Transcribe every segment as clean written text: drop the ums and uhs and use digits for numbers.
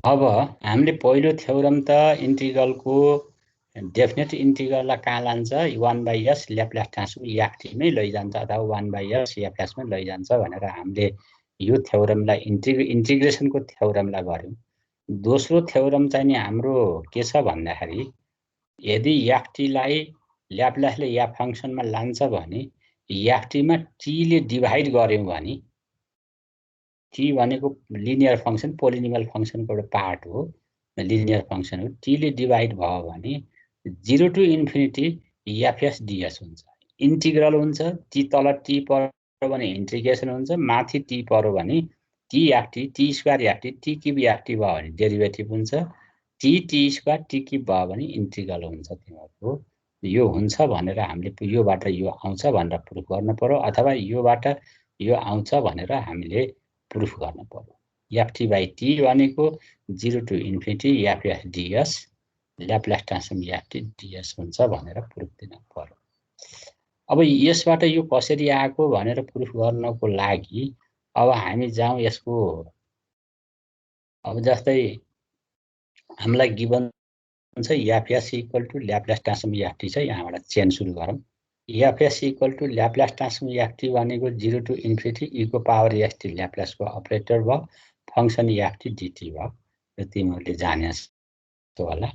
अब हामीले पहिलो थ्योरम त इन्टिग्रलको डेफिनेट इन्टिग्रललाई कहाँ लान्छ 1/s ल्याप्लास ट्रान्सफर्म याक्टीमै लैजान्छ अथवा 1/s ल्याप्लासमै लैजान्छ भनेर हामीले यो थ्योरमलाई इन्टिग्रेसनको थ्योरमलाई गर्यौं। दोस्रो थ्योरम चाहिँ नि हाम्रो के छ भन्दाखेरि यदि याक्टीलाई ल्याप्लासले या फंक्सनमा लान्छ भने याक्टीमा t ले डिभाइड गर्यौं भने t भनेको लिनियर फंक्सन पोलिनोमियल फंक्सनको एउटा पार्ट हो, लिनियर फंक्सन हो। t ले डिभाइड भयो भने 0 to इन्फिनिटी fs ds हुन्छ। इन्टिग्रल हुन्छ, t तल t पर्यो भने इन्टिग्रेसन हुन्छ, माथि t पर्यो भने t याक्टी t स्क्वायर याक्टी t क्यूब याक्टी भयो भने डेरिभेटिभ हुन्छ, t स्क्वायर t क्यूब भयो भने इन्टिग्रल हुन्छ तिमीहरुको। यो हुन्छ भनेर हामीले योबाट यो आउँछ भनेर प्रुफ गर्न पर्यो अथवा योबाट यो आउँछ भनेर हामीले प्रुफ गर्न पर्यो। ft/t भनेको 0 to infinity fs ds Laplace transform ft ds हुन्छ भनेर प्रुफ दिन पर्यो। अब यसबाट यो कसरी आएको भनेर प्रुफ गर्नको लागि अब हामी जाउँ यसको अब जस्तै हामीलाई गिवन छ fs equal to Laplace transform ft छ। यहाँबाट चेन सुरु गरौँ। fs equal to Laplace transform ft भनेको 0 to इन्फिनिटी e को पावर st ल्याप्लासको अपरेटर भयो, फंक्सन ft dt भयो। यो तिमीहरूले जानेछौ होला।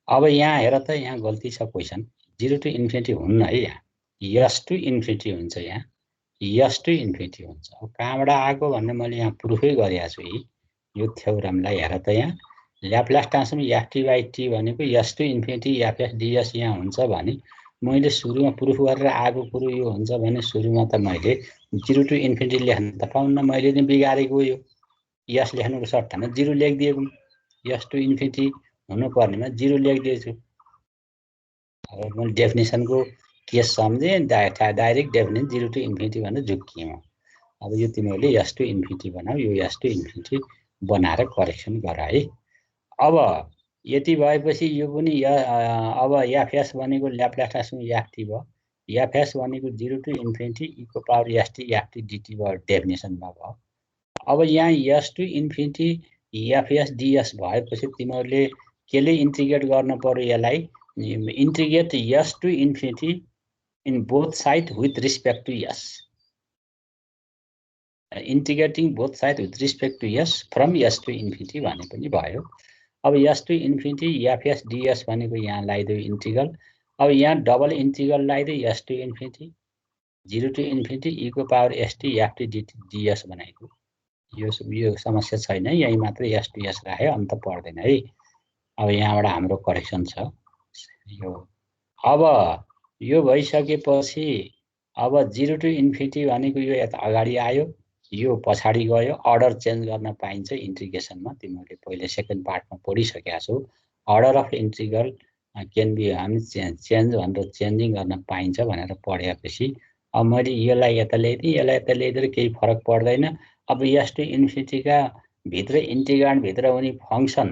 अब यहाँ हेर त यहाँ गल्ती छ क्वेशन 0 to इन्फिनिटी हुन्न है। यहाँ s to इन्फिनिटी हुन्छ, यहाँ s to इन्फिनिटी हुन्छ। अब कहाँबाट आएको भन्ने मैले यहाँ प्रुफै गरेको छु। यो थ्योरमलाई हेर त यहाँ ल्याप्लास ट्रान्सफर्म ft/t भनेको s to infinity fs ds यहाँ हुन्छ भने मैले सुरुमा प्रुफ गरेर आएको कुरो यो हुन्छ भने सुरुमा त मैले 0 to इन्फिनिटी लेख्न त पाउन्न, मैले नि बिगारेको यो s लेख्नुको सट्टामा 0 लेखिदिएको, s to इन्फिनिटी हुनु पर्नेमा 0 लेखिदिएछु। अब मैले डेफिनेसनको केस सम्झे डाइरेक्ट डेफिनेसन 0 to इन्फिनिटी भनेर झुक्किएँ म। अब यो तिमीहरूले s to इन्फिनिटी बनाऊ, यो s to इन्फिनिटी बनाएर करेक्सन गर है। अब यति भएपछि यो पनि अब fs भनेको ल्याप्लास ट्रान्सफर्म ft भयो, fs भनेको 0 to इन्फिनिटी e को पावर st ft dt भयो, डेफिनेसनमा भयो। अब यहाँ s to infinity fs ds भएपछि तिमीहरूले केले इन्टिग्रेट गर्न पर्यो यसलाई integrate s to infinity in both side with respect to s, integrating both side with respect to s from s to infinity भने पनि भयो। अब s to infinity fs ds भनेको यहाँ लगाइदियो इन्टिग्रल। अब यहाँ डबल इन्टिग्रल लगाइदियो s to infinity 0 to infinity e को पावर st ft ds बनाइदियो। यो समस्या छैन, यही मात्रै s to s राख्यो, अन्त पर्दैन है। अब यहाँबाट हाम्रो करेक्सन छ यो। अब यो भइसकेपछि अब 0 to इन्फिनिटी भनेको यो यता अगाडि आयो, यो पछाडि गयो। अर्डर चेन्ज गर्न पाइन्छ इन्टिग्रेसनमा, तिमीहरूले पहिले सेकेन्ड पार्टमा पढिसकेका छौ। Order of integral can be हामी चेन्ज भनेर चेन्जिङ गर्न पाइन्छ भनेर पढेपछि अब मैले यसलाई यता ल्याइदिएँ, यसलाई यता ल्याइदिएर केही फरक पर्दैन। अब s to इन्फिनिटीका भित्र इन्टिग्रान्ड भित्र हुने फंक्सन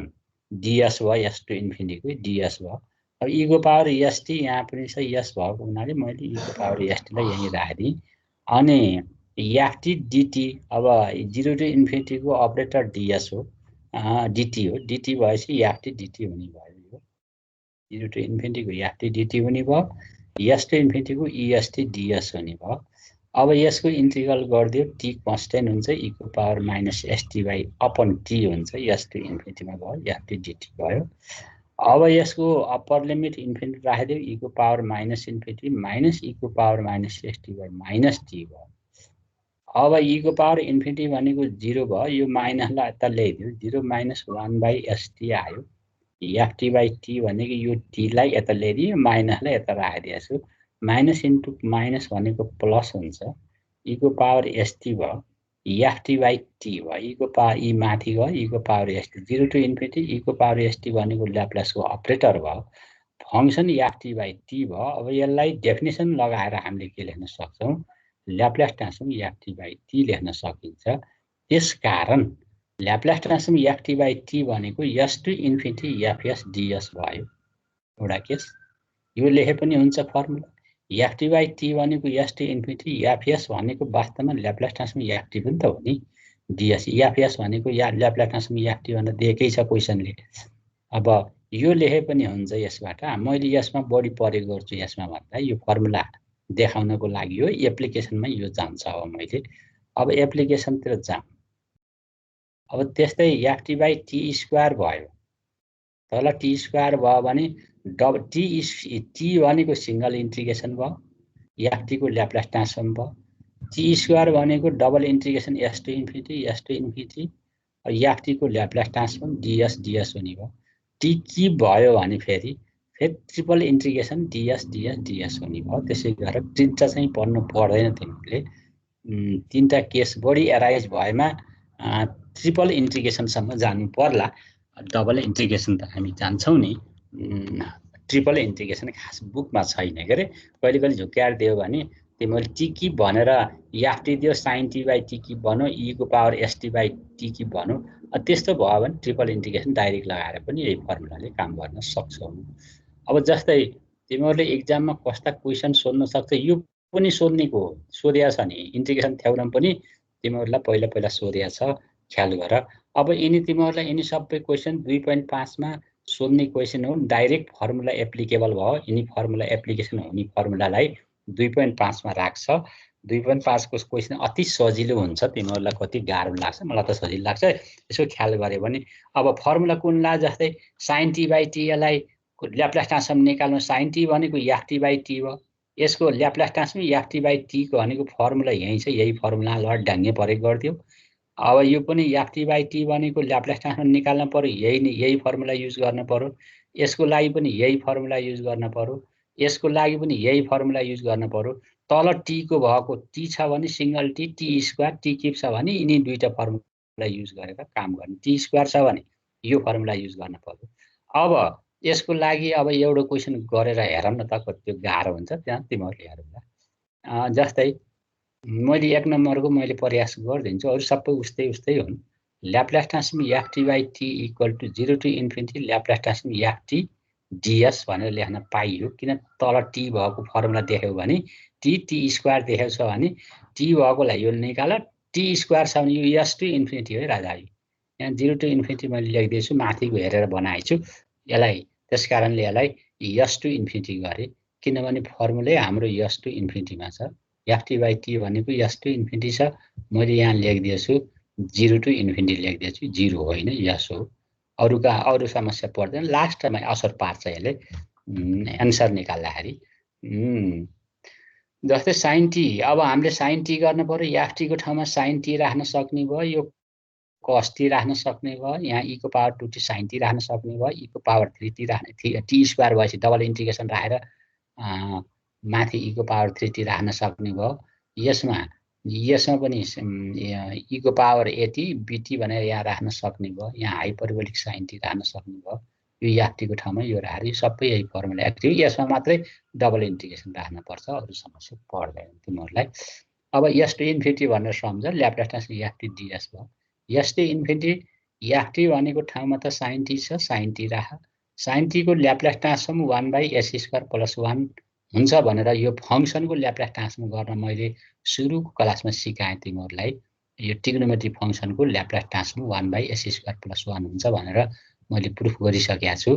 ds भयो, s to इन्फिनिटीको ds भयो। अब e को पावर st यहाँ पनि छ, s भएको हुनाले मैले e को पावर st लाई यही राखिदिएँ। अनि ft dt अब 0 to इन्फिनिटी को अपरेटर ds हो, dt हो, dt भएपछि ft dt हुने भयो। यो 0 to इन्फिनिटी को ft dt हुने भयो, s to इन्फिनिटी को est ds हुने भयो। अब यसको इन्टिग्रल गरिदियो, t कन्स्टेन्ट हुन्छ, e को पावर माइनस st/t हुन्छ, s to इन्फिनिटीमा भयो, ft dt भयो। अब यसको अप्पर लिमिट इन्फिनिटी राखिदियो, e को power minus infinity minus e को पावर माइनस st/t भयो। अब e को पावर इन्फिनिटी भनेको 0 भयो, यो माइनसलाई यता ल्याइदियो, 0 माइनस 1/st आयो। ft/t भनेको यो t लाई यता ल्याइदियो, माइनसलाई यता राखिदिएको छु। माइनस इन्टु माइनस भनेको प्लस हुन्छ, e को पावर st भयो, ft/t भयो, e को पावर e माथि गयो, e को power st 0 to infinity e को पावर st भनेको ल्याप्लासको अपरेटर भयो, फंक्सन ft/t भयो। अब यसलाई डेफिनेसन लगाएर हामीले के लेख्न सक्छौं, ल्याप्लास ट्रान्सफर्म ft/t लेख्न सकिन्छ। त्यसकारण ल्याप्लास ट्रान्सफर्म ft/t भनेको s to infinity fs ds भयो एउटा केस। यो लेखे पनि हुन्छ फर्मुला। ft/t भनेको s to इन्फिनिटी fs भनेको वास्तवमा ल्याप्लास ट्रान्सफर्म ft पनि त हो नि, डिएस एफएस भनेको या ल्याप्लास ट्रान्सफर्म एफटी भनेर दिएकै छ क्वेसनले। अब यो लेखे पनि हुन्छ यसबाट। मैले यसमा बढी प्रयोग गर्छु यसमा भन्दा यो फर्मुला देखाउनको लागि हो एप्लिकेसनमा यो जान्छ। अब मैले अब एप्लिकेसनतिर जाउँ। अब त्यस्तै एफटी बाई टी स्क्वायर भयो। तल टी स्क्वायर भयो भने टी भनेको सिंगल इन्टिग्रेसन भयो, एफटी को ल्याप्लास ट्रान्सफर्म भयो। टी स्क्वायर भनेको double integration s to infinity f t को ल्याप्लास ट्रान्सफर्म डिएस हुने भयो। टी की भयो भने फेरि ट्रिपल इन्टिग्रेसन डिएस हुने भयो। त्यसै गरेर तिनवटा चाहिँ पढ्नु पर्दैन तिमीले। तीनटा केस बढी एराइज भएमा ट्रिपल इन्टिग्रेसनसम्म जानु पर्ला। डबल इन्टिग्रेसन त हामी जान्छौँ नि। ट्रिपल इन्टिग्रेसन खास बुकमा छैन के अरे। कहिले कहिले झुक्क्याएर दियो भने तिमीले टी की भनेर एफटी दियो साइन टी बाई टी की भनौँ ई को पावर एसटी बाई टी की भनौँ। त्यस्तो भयो भने ट्रिपल इन्टिग्रेसन डाइरेक्ट लगाएर पनि यही फर्मुलाले काम गर्न सक्छौँ। अब जस्तै तिमीहरूले एक्जाममा कस्ता क्वेसन सोध्न सक्छ यो पनि सोध्नेको सोधेको छ नि। इन्टिग्रेसन थ्योरम पनि तिमीहरूलाई पहिला सोधेको छ, ख्याल गर। अब यिनी तिमीहरूलाई यिनी सबै क्वेसन 2.5 मा सोध्ने क्वेसन हो। डाइरेक्ट फर्मुला एप्लिकेबल भयो। यिनी फर्मुला एप्लिकेसन हुने फर्मुलालाई 2.5 मा राख्छ। 2.5 को क्वेसन अति सजिलो हुन्छ। तिमीहरूलाई कति गाह्रो लाग्छ, मलाई त सजिलो लाग्छ। यसो ख्याल गऱ्यो भने अब फर्मुला कुनलाई जस्तै साइन टी बाई टी यसलाई ल्याप्लास ट्रान्सफर्म निकाल्नु। साइन टी भनेको एफटी बाई टी हो। यसको Laplace transform f t by T को भनेको फर्मुला यही छ। यही फर्मुला ढ्याङ्गे प्रयोग गरिदियो। अब यो पनि एफटी बाई टी भनेको ल्याप्लास ट्रान्सफर्म निकाल्न पर्यो। यही फर्मुला युज गर्न पर्यो। यसको लागि पनि यही फर्मुला युज गर्न पर्यो। यसको लागि पनि यही फर्मुला युज गर्न पर्यो। तल टी को भएको टी छ भने single T square T cube छ भने यिनी दुईटा फर्मुला युज गरेर काम गर्ने। टी स्क्वायर छ भने यो फर्मुला युज गर्न पर्यो। अब यसको लागि अब एउटा क्वेसन गरेर हेरौँ न त कति गाह्रो हुन्छ। त्यहाँ तिमीहरूले हेरौँला। जस्तै मैले 1 नम्बरको मैले प्रयास गरिदिन्छु। अरू सबै उस्तै हुन्। Laplace transform f t by t equal to 0 to infinity Laplace transform f t d s भनेर लेख्न पाइयो। किन तल टी भएको फर्मुला देख्यो भने टी स्क्वायर देखेको छ भने टी भएकोलाई यो निकाल। टी स्क्वायर छ भने यो एस टु इन्फिनिटी हो राजा। यहाँ 0 टु इन्फिनिटी मैले लेखिदिएछु, माथिको हेरेर बनाएछु यसलाई। त्यस कारणले यसलाई एस टु इन्फिनिटी गरेँ, किनभने फर्मुलै हाम्रो एस टु इन्फिनिटीमा छ। एफटी बाई टी भनेको एस टु इन्फिनिटी छ। मैले यहाँ लेखिदिएछु 0 टु इन्फिनिटी लेखिदिएछु। 0 होइन एस हो। अरू समस्या पर्दैन। लास्टमा असर पार्छ यसले एन्सर निकाल्दाखेरि। जस्तै साइन टी। अब हामीले साइन टी गर्न पर्यो। एफटी को ठाउँमा साइन टी राख्न सक्ने भयो। यो कस टी राख्न सक्ने भयो। यहाँ ई को पावर 2 टी साइन टी राख्न सक्ने भयो। ई को पावर 3 टी राख्ने। टी स्क्वायर भएपछि डबल इन्टिग्रेसन राखेर माथि ई को पावर 3 टी राख्न सक्ने भयो। यसमा पनि ई को पावर एटी बीटी भनेर यहाँ राख्न सक्ने भयो। यहाँ हाइपरबोलिक साइन टी राख्न सक्ने भयो। यो एफटी को ठाउँमा यो राखेर सबै यही फर्मुला एक्टिभ। यसमा मात्रै डबल इन्टिग्रेसन राख्न पर्छ। अरू समस्या पर्दैन तिमीहरूलाई। अब एस टु इन्फिनिटी भनेर सम्झ। ल्याप्लास ट्रान्सफर्म एफटी डिएस भयो। एस टु इन्फिनिटी एफटी भनेको ठाउँमा त साइन टी छ, साइन टी राख। साइन टी को Laplace transform 1 by S square plus 1 हुन्छ भनेर यो फङ्सनको ल्याप्लास ट्रान्सफर्म गर्न मैले सुरुको क्लासमा सिकाएँ तिमीहरूलाई। यो ट्रिग्नोमेट्रिक फङ्सनको Laplace transform 1 by S square plus 1 हुन्छ भनेर मैले प्रुफ गरिसकेको छु।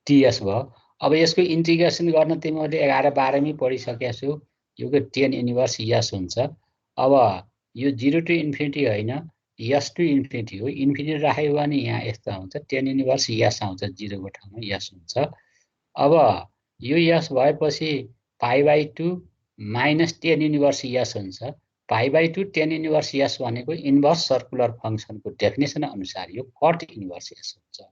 टिएस भयो। अब यसको इन्टिग्रेसन गर्न तिमीहरूले 11-12 मै पढिसकेको छु। यो टेन इन्भर्स एस हुन्छ। अब यो 0 टु इन्फिनिटी होइन, एस टु इन्फिनिटी हो। इन्फिनिटी राख्यो भने यहाँ यस्तो आउँछ, टेन इन्भर्स एस आउँछ। 0 को ठाउँमा एस हुन्छ। अब यो एस भएपछि pi by 2 minus 10 inverse S हुन्छ। पाई बाई 2 10 इन्भर्स एस भनेको इन्भर्स सर्कुलर फङ्सनको डेफिनेसन अनुसार यो कट इन्भर्स एस हुन्छ।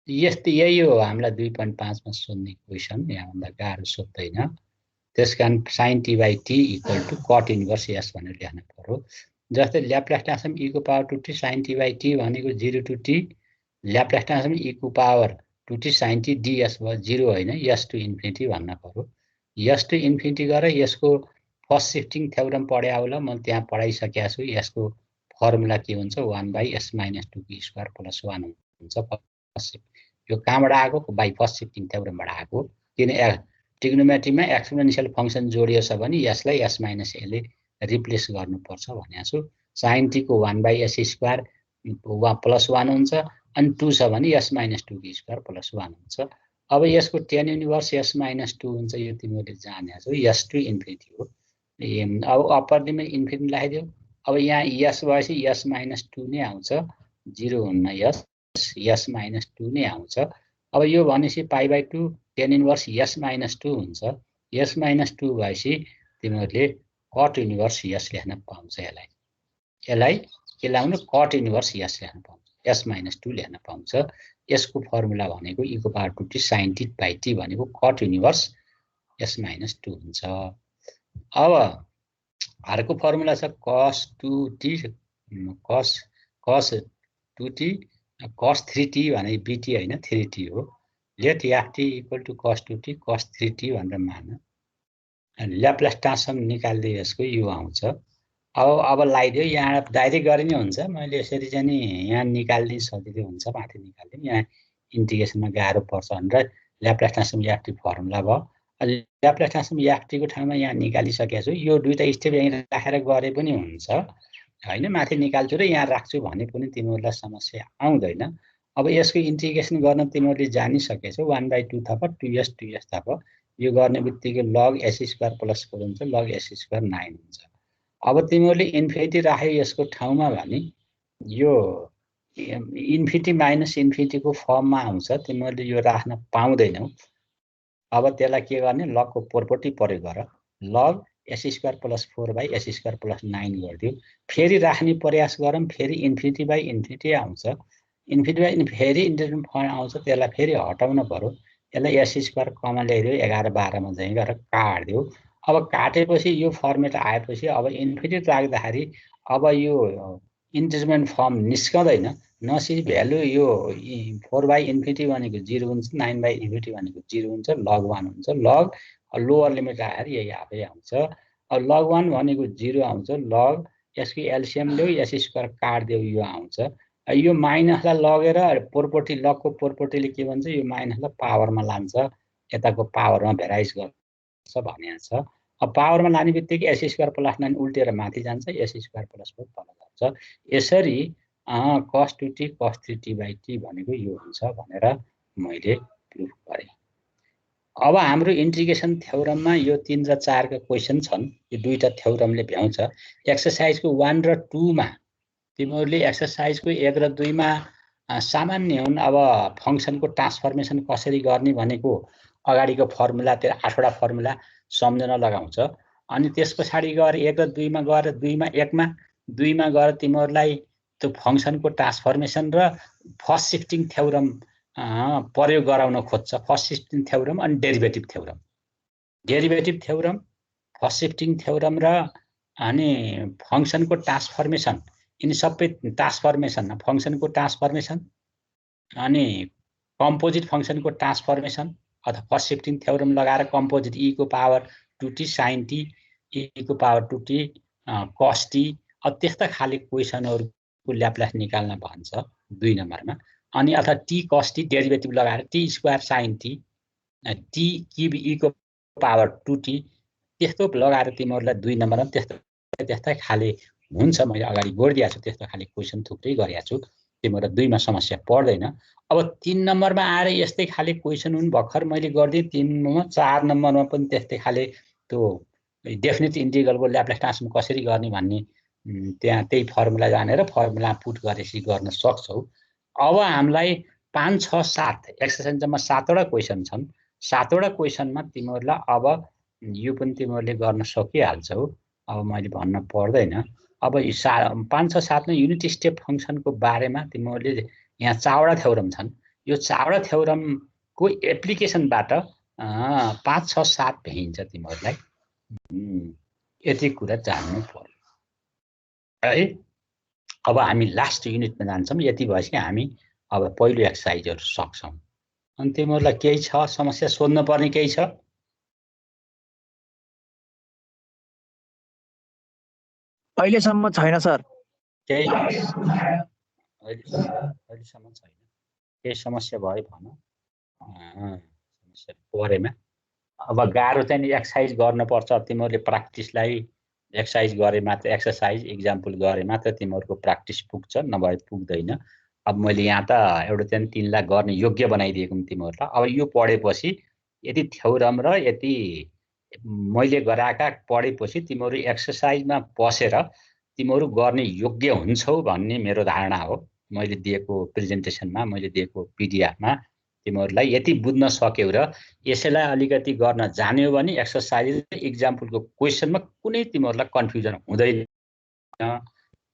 यही हो हामीलाई 2.5 मा सोध्ने क्वेसन। यहाँभन्दा गाह्रो सोध्दैन। त्यस कारण sine t by t equal to cot inverse s भनेर लेख्न पर्यो। जस्तै ल्याप्लास ट्रान्सफर्म ई को power 2 t sine t by t भनेको 0 to t Laplace transform e को power 2 t sine t d s भयो। 0 होइन, एस टु इन्फिनिटी भन्न पर्यो। एस टु इन्फिनिटी गरेर यसको फर्स्ट सिफ्टिङ थ्योरम पढाए होला। म त्यहाँ पढाइसकेको छु। यसको फर्मुला के हुन्छ 1 बाई एस माइनस 2 की स्क्वायर प्लस 1 हुन्छ। यो कहाँबाट आएको? बाई फर्स्ट सिफ्टिङ थ्योरमबाट आएको। किन ट्रिग्नोमेट्रीमा एक्सपोनेन्शियल फङ्सन जोडियो छ भने यसलाई एस माइनस एले रिप्लेस गर्नुपर्छ भनेको छु। sin t को 1/s² प्लस 1 हुन्छ, अनि 2 छ भने s - 2 को स्क्वायर प्लस 1 हुन्छ। अब यसको tan इन्भर्स s - 2 हुन्छ, यो तिमीहरूले जानेको छौ, s to इन्फिनिटी हो। अब अप्पर लिमिट इन्फिनिटी लगाइदियो। अब यहाँ s भएपछि s - 2 नै आउँछ, 0 हुन्न, s - 2 नै आउँछ। अब यो भनेपछि π/2 tan इन्भर्स s - 2 हुन्छ। s - 2 भएपछि तिमीहरूले कट इन्भर्स s लेख्न पाउँछ। यसलाई के लाउनु, कट इन्भर्स s लेख्न पाउँछ, s - 2 लेख्न पाउँछ। यसको फर्मुला भनेको e को power 2t sin t by t भनेको कट इन्भर्स s - 2 हुन्छ। अब अर्को फर्मुला छ cos 2t cos 2t cos 3t भने bt हैन 3t हो। Let ft equal to cos 2t cos 3t भनेर मान। ल्याप्लास ट्रान्सफर्म निकाल्दै यसको यो आउँछ। अब लगाइदियो, यहाँ डाइरेक्ट गरे नि हुन्छ, मैले यसरी चाहिँ नि यहाँ निकाल्दै सजिलै हुन्छ, माथि निकाल्दै यहाँ इन्टिग्रेसनमा गाह्रो पर्छ भनेर ल्याप्लास ट्रान्सफर्म ft फर्मुला भयो। ल्याप्लास ट्रान्सफर्म ft को ठाउँमा यहाँ निकालिसकेको छु। यो दुईटा स्टेप यहीँ राखेर गरे पनि हुन्छ हैन, माथि निकाल्छु र यहाँ राख्छु भने पनि तिमीहरूलाई समस्या आउँदैन। अब यसको इन्टिग्रेसन गर्न तिमीहरूले जानिसकेछौ, 1/2 थप 2s थप, यो गर्ने बित्तिकै log s² प्लस 4 हुन्छ, log s² 9 हुन्छ। अब तिमीहरूले इन्फिनिटी राख्यो यसको ठाउँमा भने यो इन्फिनिटी माइनस इन्फिनिटीको फर्ममा आउँछ, तिमीहरूले यो राख्न पाउँदैनौ। अब त्यसलाई के गर्ने, लगको प्रोपर्टी प्रयोग गर, log s² plus 4/s² plus 9 गरिदियो। फेरि राख्ने प्रयास गरौँ, फेरि इन्फिनिटी बाई इन्फिनिटी आउँछ, इन्फिनिटी बाई फेरि इन्टिग्रेसन फर्म आउँछ, त्यसलाई फेरि हटाउन पर्यो। यसलाई s² कमन ल्याइदियो, 11 12 मा चाहिँ गरेर काट्दियो। अब काटेपछि यो फर्मेट आएपछि अब इन्फिनिटी राख्दाखेरि अब यो इन्टिग्रेसन फर्म निस्कँदैन, नसी भ्यालु यो 4/इन्फिनिटी भनेको 0 हुन्छ, 9/इन्फिनिटी भनेको 0 हुन्छ, log 1 हुन्छ। लग लोअर लिमिट राखेर यही आफै आउँछ। अब log 1 भनेको 0 आउँछ, log यसको एलसिएम ल्याऊ, s² काट्दियो, यो आउँछ। यो माइनसलाई लगेर प्रोपर्टी, लगको प्रोपर्टीले के भन्छ, यो माइनसलाई पावरमा लान्छ, यताको पावरमा भेराइज गर्छ भनेको छ। अब पावरमा लाने बित्तिकै s² प्लस 9 उल्टेर माथि जान्छ, s² प्लस 4 तल जान्छ। यसरी cos 2t cos 3t by t भनेको यो हुन्छ भनेर मैले प्रुफ गरेँ। अब हाम्रो इन्टिग्रेसन थ्योरममा यो 3 र 4 का क्वेशन छन्, यो दुईटा थ्योरमले भ्याउँछ। एक्सरसाइजको 1 र 2 मा तिमीहरूले एक्सरसाइजको 1 र 2 मा सामान्य हुन्। अब फंक्सनको ट्रान्सफर्मेसन कसरी गर्ने भनेको अगाडिको फर्मुला, त्यो 8 वटा फर्मुला सम्झन लगाउँछ। अनि त्यसपछि गएर 1 र 2 मा गएर 2 मा 1 मा 2 मा गएर तिमीहरूलाई त्यो फंक्सनको ट्रान्सफर्मेसन र फर्स्ट शिफ्टिङ थ्योरम प्रयोग गराउन खोज्छ। फर्स्ट शिफ्टिङ थ्योरम अनि डेरिभेटिभ थ्योरम, फर्स्ट शिफ्टिङ थ्योरम र अनि फंक्सनको ट्रान्सफर्मेसन, यिनी सबै ट्रान्सफर्मेसन, फंक्सनको ट्रान्सफर्मेसन अनि कम्पोजिट फंक्सनको ट्रान्सफर्मेसन अथवा फर्स्ट शिफ्टिङ थ्योरम लगाएर कम्पोजिट e को power 2t sin t, e को पावर 2t cos t, अब त्यस्ता खाले क्वेशनहरुको ल्याप्लास निकाल्न भन्छ 2 नम्बरमा। अनि अथवा t cos t डेरिभेटिभ लगाएर t² sin t, t cube e को पावर 2t, त्यस्तो लगाएर तिमीहरूलाई 2 नम्बरमा त्यस्ता खाले हुन्छ। मैले अगाडि बोर्दिएको छु, त्यस्तो खाले क्वेशन थुप्रै गरेको छु, तिम्रो 2 मा समस्या पर्दैन। अब 3 नम्बरमा आएर यस्तै खाले क्वेशन हुन्, भर्खर मैले गर्दिए 3 नम्बर 4 नम्बरमा पनि त्यस्तै खाले त्यो डेफिनेट इन्टिग्रलको ल्याप्लास ट्रान्सफर्म कसरी गर्ने भन्ने त्यहाँ त्यही फर्मुला जानेर फर्मुला पुट गरेपछि गर्न सक्छौ। अब हामीलाई 5 6 7 एक्सरसाइज जम्मा 7 वटा क्वेशन छन्। 7 वटा क्वेशनमा तिमीहरूलाई अब यो पनि तिमीहरूले गर्न सकिहाल्छौ, अब मैले भन्न पर्दैन। अब 5 6 7 मा युनिट स्टेप फंक्सनको बारेमा तिमीहरूले यहाँ 4 वटा थ्योरम छन्। यो 4 वटा थ्योरमको एप्लिकेसनबाट 5 6 7 भ्याइन्छ तिमीहरूलाई। यति कुरा जान्नु पर्यो है। अब हामी लास्ट युनिटमा जान्छौँ। यति भएपछि हामी अब पहिलो एक्सरसाइजहरु सक्छौँ। अनि तिमीहरूलाई केही छ समस्या सोध्न पर्ने केही छ? अहिलेसम्म छैन सर। केही अहिलेसम्म छैन। केही समस्या भयो भन। समस्या परेमा अब गाह्रो चाहिँ एक्सरसाइज गर्नुपर्छ। तिमीहरूले प्र्याक्टिसलाई एक्सर्साइज गरे मात्र एक्सर्साइज इक्जाम्पल गरे मात्र तिमीहरूको प्र्याक्टिस पुग्छ नभए पुग्दैन। अब मैले यहाँ त एउटा चाहिँ तिमीलाई गर्ने योग्य बनाइदिएको तिमीहरूलाई। अब यो पढेपछि यति थ्योरम र यति मैले गराएका पढेपछि तिमीहरू एक्सर्साइजमा बसेर तिमीहरू गर्ने योग्य हुन्छौ भन्ने मेरो धारणा हो। मैले दिएको प्रेजेन्टेसनमा मैले दिएको पिडिएफमा तिमीहरूलाई यति बुझ्न सक्यौ र यसैलाई अलिकति गर्न जान्यो भने एक्सर्साइज र इक्जाम्पलको क्वेसनमा कुनै तिमीहरूलाई कन्फ्युजन हुँदैन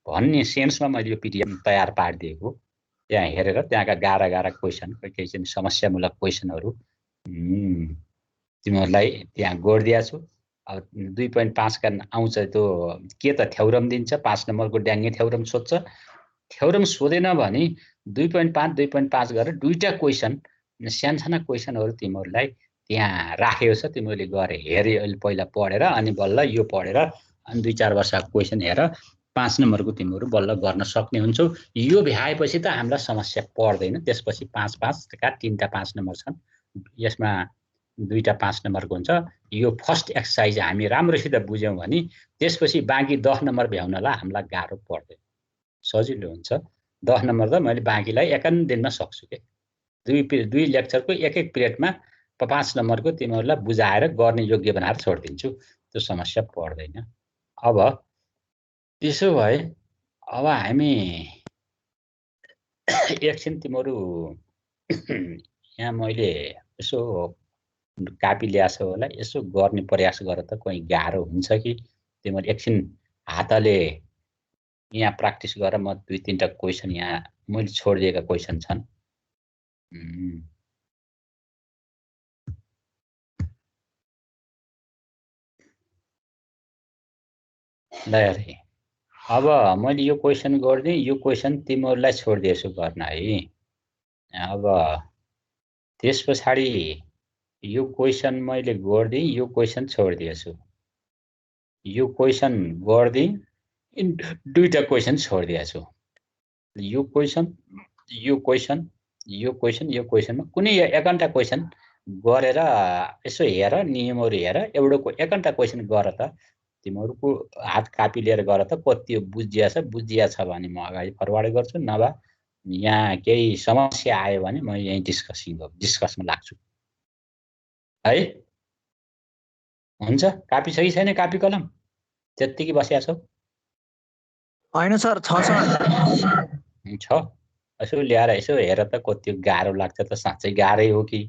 भन्ने सेन्समा मैले यो पिडिएफ तयार पारिदिएको। त्यहाँ हेरेर त्यहाँका गाह्रा क्वेसन केही चाहिँ समस्यामूलक क्वेसनहरू तिमीहरूलाई त्यहाँ गरिदिएको छु। अब 2.5 का आउँछ त्यो के त थ्योरम दिन्छ 5 नम्बरको ड्याङ्गे थ्योरम सोध्छ। थ्योरम सोधेन भने 2.5 गरेर दुईटा क्वेसन सानसाना क्वेसनहरू तिमीहरूलाई त्यहाँ राखेको छ। तिमीहरूले गरे हेरे अहिले पहिला पढेर अनि बल्ल यो पढेर अनि 2-4 वर्षको क्वेसन हेर 5 नम्बरको तिमीहरू बल्ल गर्न सक्ने हुन्छौ। यो भ्याएपछि त हामीलाई समस्या पर्दैन। त्यसपछि 5-5 का 3टा 5 नम्बर छन्। यसमा 2टा 5 नम्बरको हुन्छ। यो फर्स्ट एक्सर्साइज हामी राम्रोसित बुझ्यौँ भने त्यसपछि बाँकी 10 नम्बर भ्याउनलाई हामीलाई गाह्रो पर्दैन, सजिलो हुन्छ। 10 नम्बर त मैले बाँकीलाई एकान्न दिनमा सक्छु के। दुई लेक्चरको एक पिरियडमा 5 नम्बरको तिमीहरूलाई बुझाएर गर्ने योग्य बनाएर छोडिदिन्छु। त्यो समस्या पर्दैन। अब त्यसो भए अब हामी एकछिन तिमीहरू यहाँ मैले यसो कापी ल्याएको होला यसो गर्ने प्रयास गर त कहीँ गाह्रो हुन्छ कि तिमीहरू एकछिन हातले यहाँ प्र्याक्टिस गर। म 2-3टा क्वेसन यहाँ मैले छोडिदिएका क्वेसन छन्। ल हेरे अब मैले यो क्वेसन गरिदिएँ। यो क्वेसन तिमीहरूलाई छोडिदिएछु गर्न है। अब त्यस पछाडि यो क्वेसन मैले गरिदिएँ, यो क्वेसन छोडिदिएछु। यो क्वेसन गरिदिएँ, दुईटा क्वेसन छोडिदिएछु। यो क्वेसन यो क्वेसन यो क्वेसन यो क्वेसनमा कुनै एकान्टा क्वेसन गरेर यसो हेर नियमहरू हेर। एउटाको एकान्टा क्वेसन गर त तिमीहरूको हात कापी लिएर गर त कति बुझिया छ भने म अगाडि फरवार्ड गर्छु। नभए यहाँ केही समस्या आयो भने म यहीँ डिस्कसमा लाग्छु है। हुन्छ कापी छ कि छैन? कापी कलम त्यत्तिकै बसिया छौ? होइन सर, छ सर। छ। यसो ल्याएर यसो हेर त कति गाह्रो लाग्छ त साँच्चै गाह्रै हो कि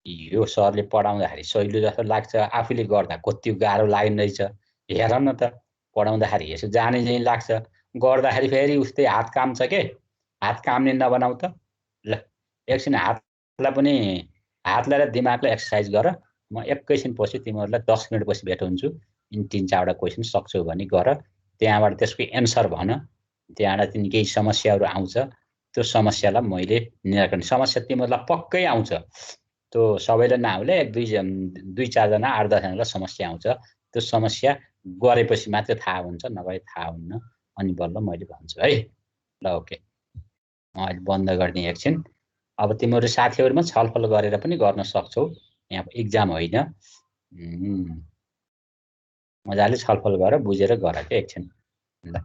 यो सरले पढाउँदाखेरि सहिलो जस्तो लाग्छ, आफूले गर्दा कति गाह्रो लाग्दैछ। हेर न त पढाउँदाखेरि यसो जाने चाहिँ लाग्छ, गर्दाखेरि फेरि उस्तै हात काम्छ के। हात काम्ने नबनाऊ त। ल एकछिन हातलाई पनि हातलाई र दिमागलाई एक्सर्साइज गर। म एकैछिन पछि तिमीहरूलाई 10 मिनट पछि भेटाउँछु। 3-4वटा क्वेसन सक्छौ भने गर। त्यहाँबाट त्यसको एन्सर भन। त्यहाँबाट तिमी केही समस्याहरू आउँछ त्यो समस्यालाई मैले निराकरण समस्या तिमीहरूलाई पक्कै आउँछ। त्यो सबैलाई नआउला 1-2-4 जना 8-10 जनालाई समस्या आउँछ। त्यो समस्या गरेपछि मात्रै थाहा हुन्छ, नभए थाहा हुन्न। अनि बल्ल मैले भन्छु है। ल ओके म अहिले बन्द गरिदिएँ एकछिन। अब तिमीहरू साथीहरूमा छलफल गरेर पनि गर्न सक्छौ। यहाँ इक्जाम होइन। मजाले छलफल गर, बुझेर गर के एकछिन। ल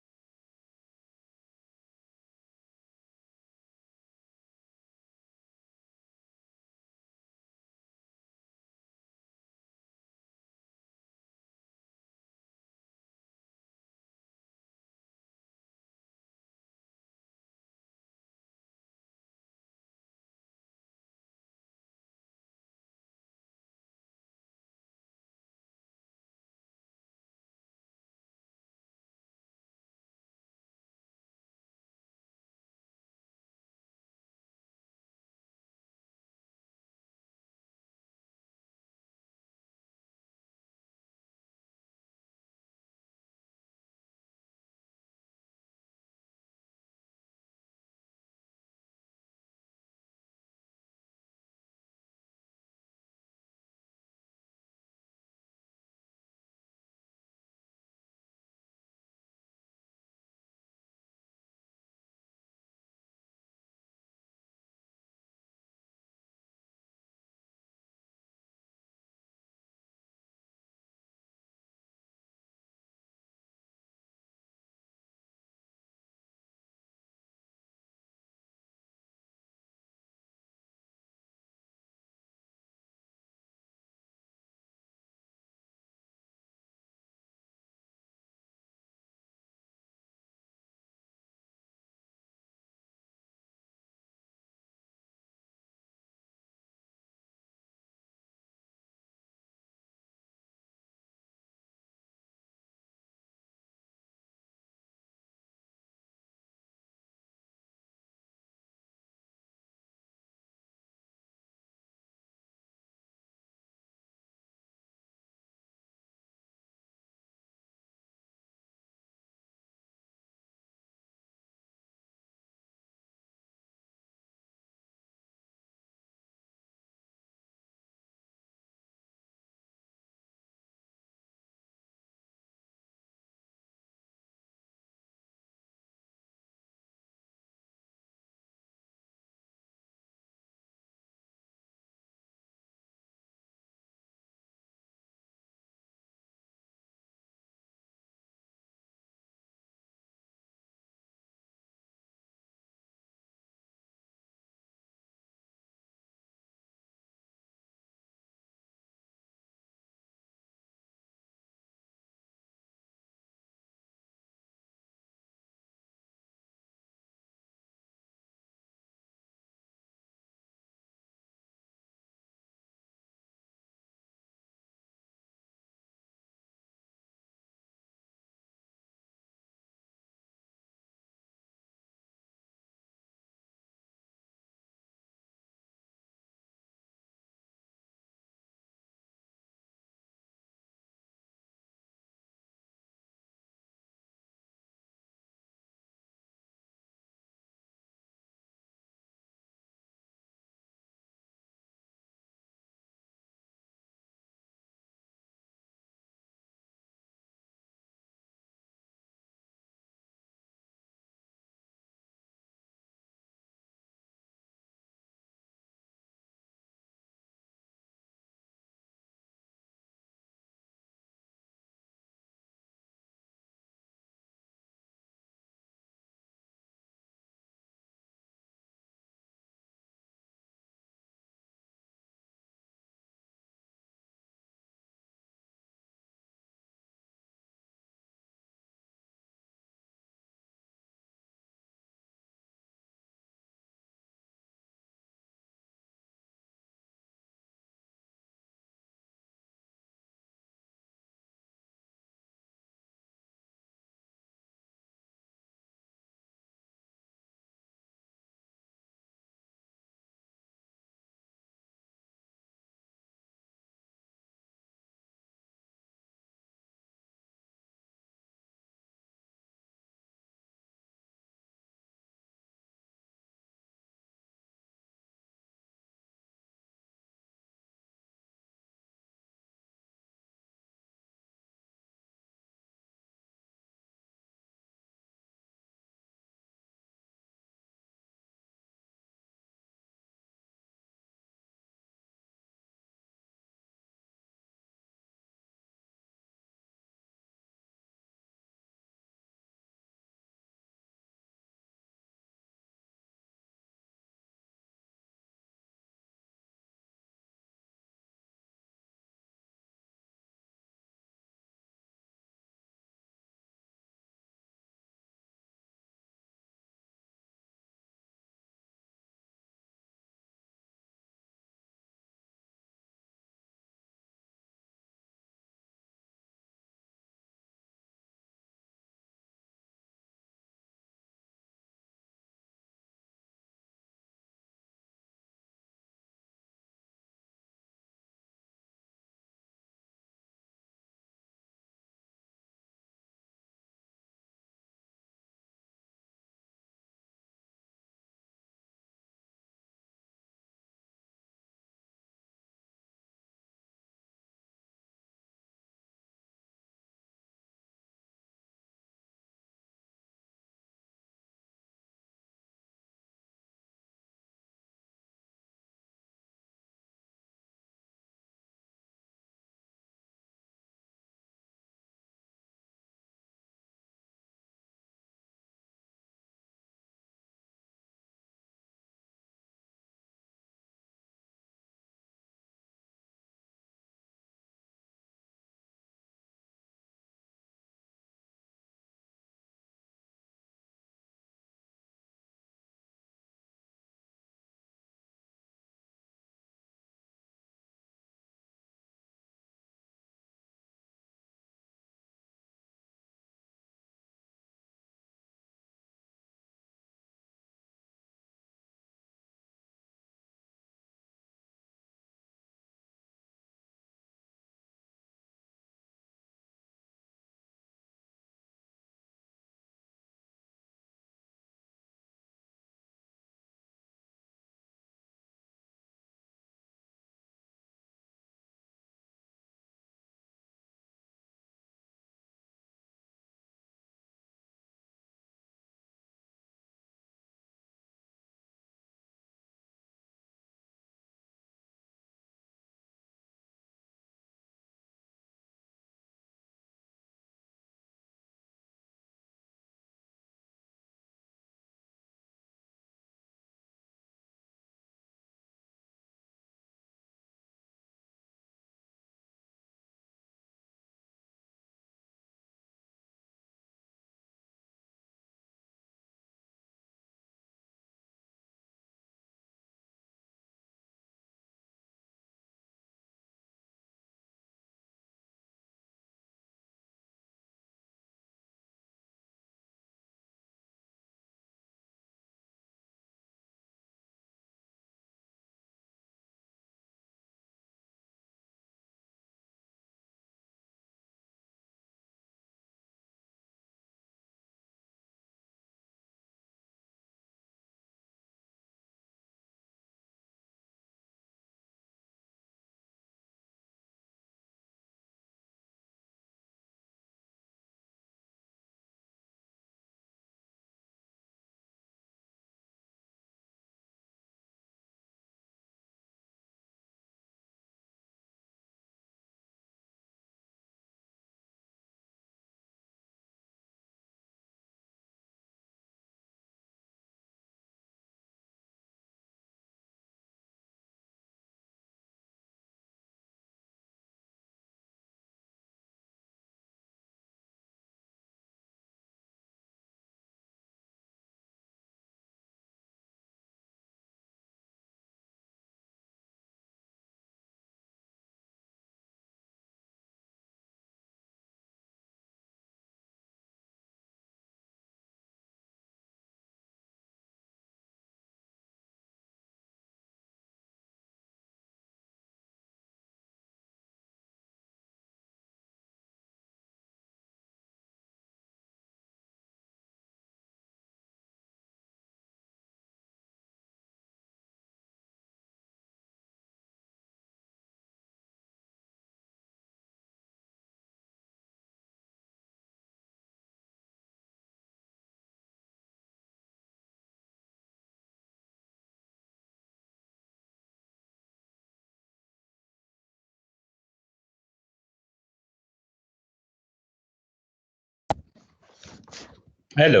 हेलो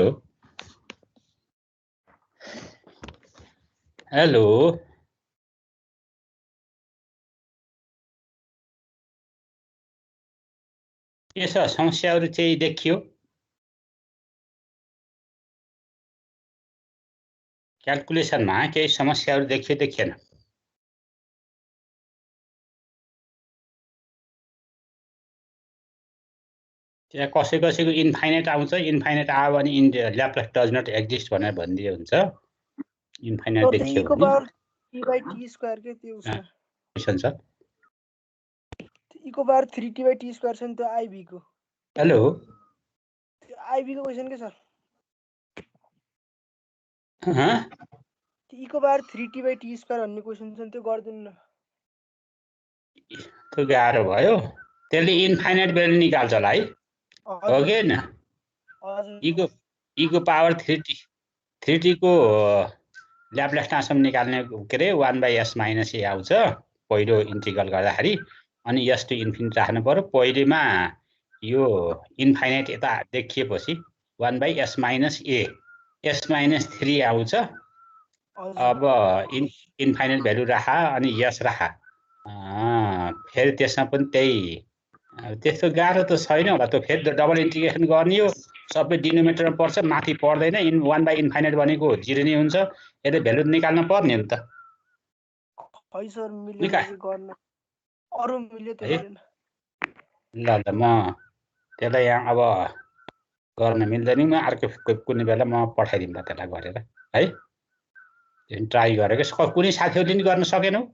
हेलो के छ समस्याहरू चाहिँ देखियो क्याल्कुलेसनमा केही समस्याहरू देखियो देखिएन त्यहाँ कसै कसैको इन्फाइनाइट आउँछ इन्फाइनाइट आयो भने ल्याप्लास डज नट एक्जिस्ट भनेर भनिदिए हुन्छ इन्फाइनाइट देखियो भने t/t² के त्यो उसमा क्वेशन छ e⁻³ 3t/t² छ नि त्यो आइबी को हेलो त्यो आइबी को क्वेशन के छ e⁻³ 3t/t² भन्ने क्वेशन छ त्यो गर्दिनु न त्यो गाह्रो भयो त्यसले इन्फाइनाइट भ्यालु निकाल्छ होला है हो कि हैन e को पावर 3t को ल्याप्लास ट्रान्सफर्म निकाल्ने के रे 1/s - a आउँछ पहिलो इन्टिग्रल गर्दाखेरि अनि s टु इन्फिनिटी राख्नु पर्यो पहिलेमा यो इन्फाइनाइट यता देखिएपछि 1/s - a s - 3 आउँछ अब इन्फाइनाइट भ्यालु राखा अनि s राखा फेरि त्यसमा पनि त्यही त्यस्तो गाह्रो त छैन होला त्यो फेरि डबल इन्टिग्रेसन गर्ने हो सबै डिनोमिनेटरमा पर्छ माथि पर्दैन 1/∞ भनेको 0 नै हुन्छ यसले भ्यालु निकाल्न पर्ने हो नि त है सर मिल्यो गर्न अरु मिल्यो त्यो गरेन ल ल म त्यसलाई यहाँ अब गर्न मिल्दैन म अर्को कुनै बेला म पठाइदिउँला त्यसलाई गरेर है ट्राई गरेको कुनै साथीहरूले नि गर्न सकेनौ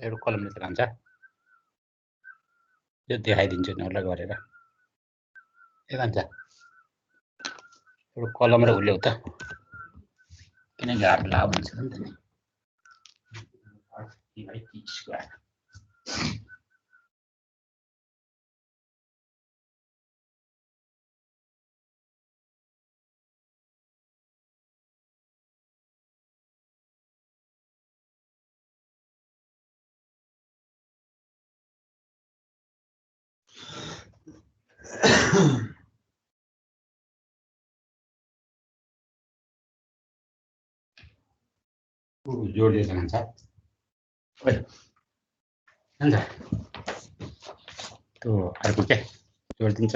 एउटा कलमले त खान्छ यो देखाइदिन्छु नि उसलाई गरेर के भन्छ एउटा कलम र उल्याउ त किन गाह्रो लाग्यो भन्छ नि त जोडले खान्छ ओइ खान्छ त्यो अर्को के जोडिदिन्छ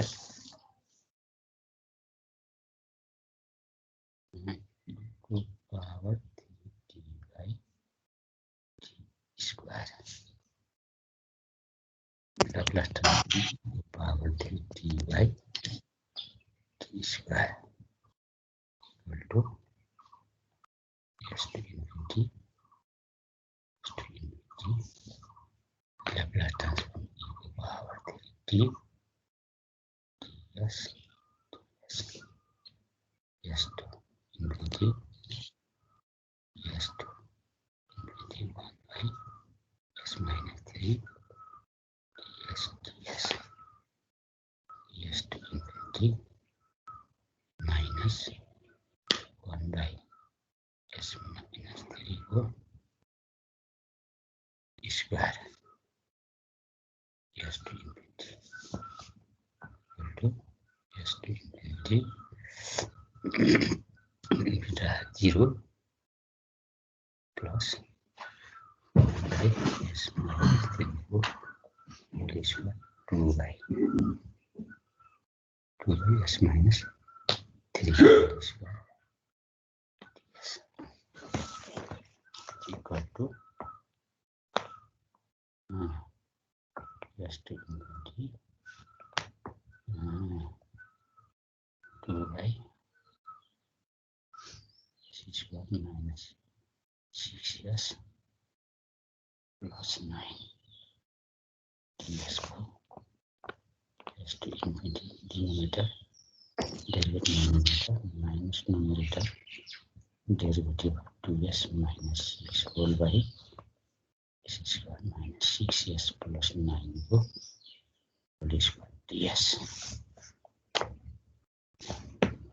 power 3t/t² Laplace transform power 3t/t² equal to s to infinity Laplace transform e to power 3t ds s to infinity s to infinity 1/s minus 3 ds ds s to infinity minus 1/s minus 3 को square s to infinity equal to s to infinity beta 0 plus 1/s minus 3 को whole square 2/s minus 3 whole square equal to s to infinity 2/s square minus 6s plus 9 ds को s to infinity denominator derivative numerator minus numerator derivative of 2s minus 6 whole by s square minus 6s plus 9 को whole square ds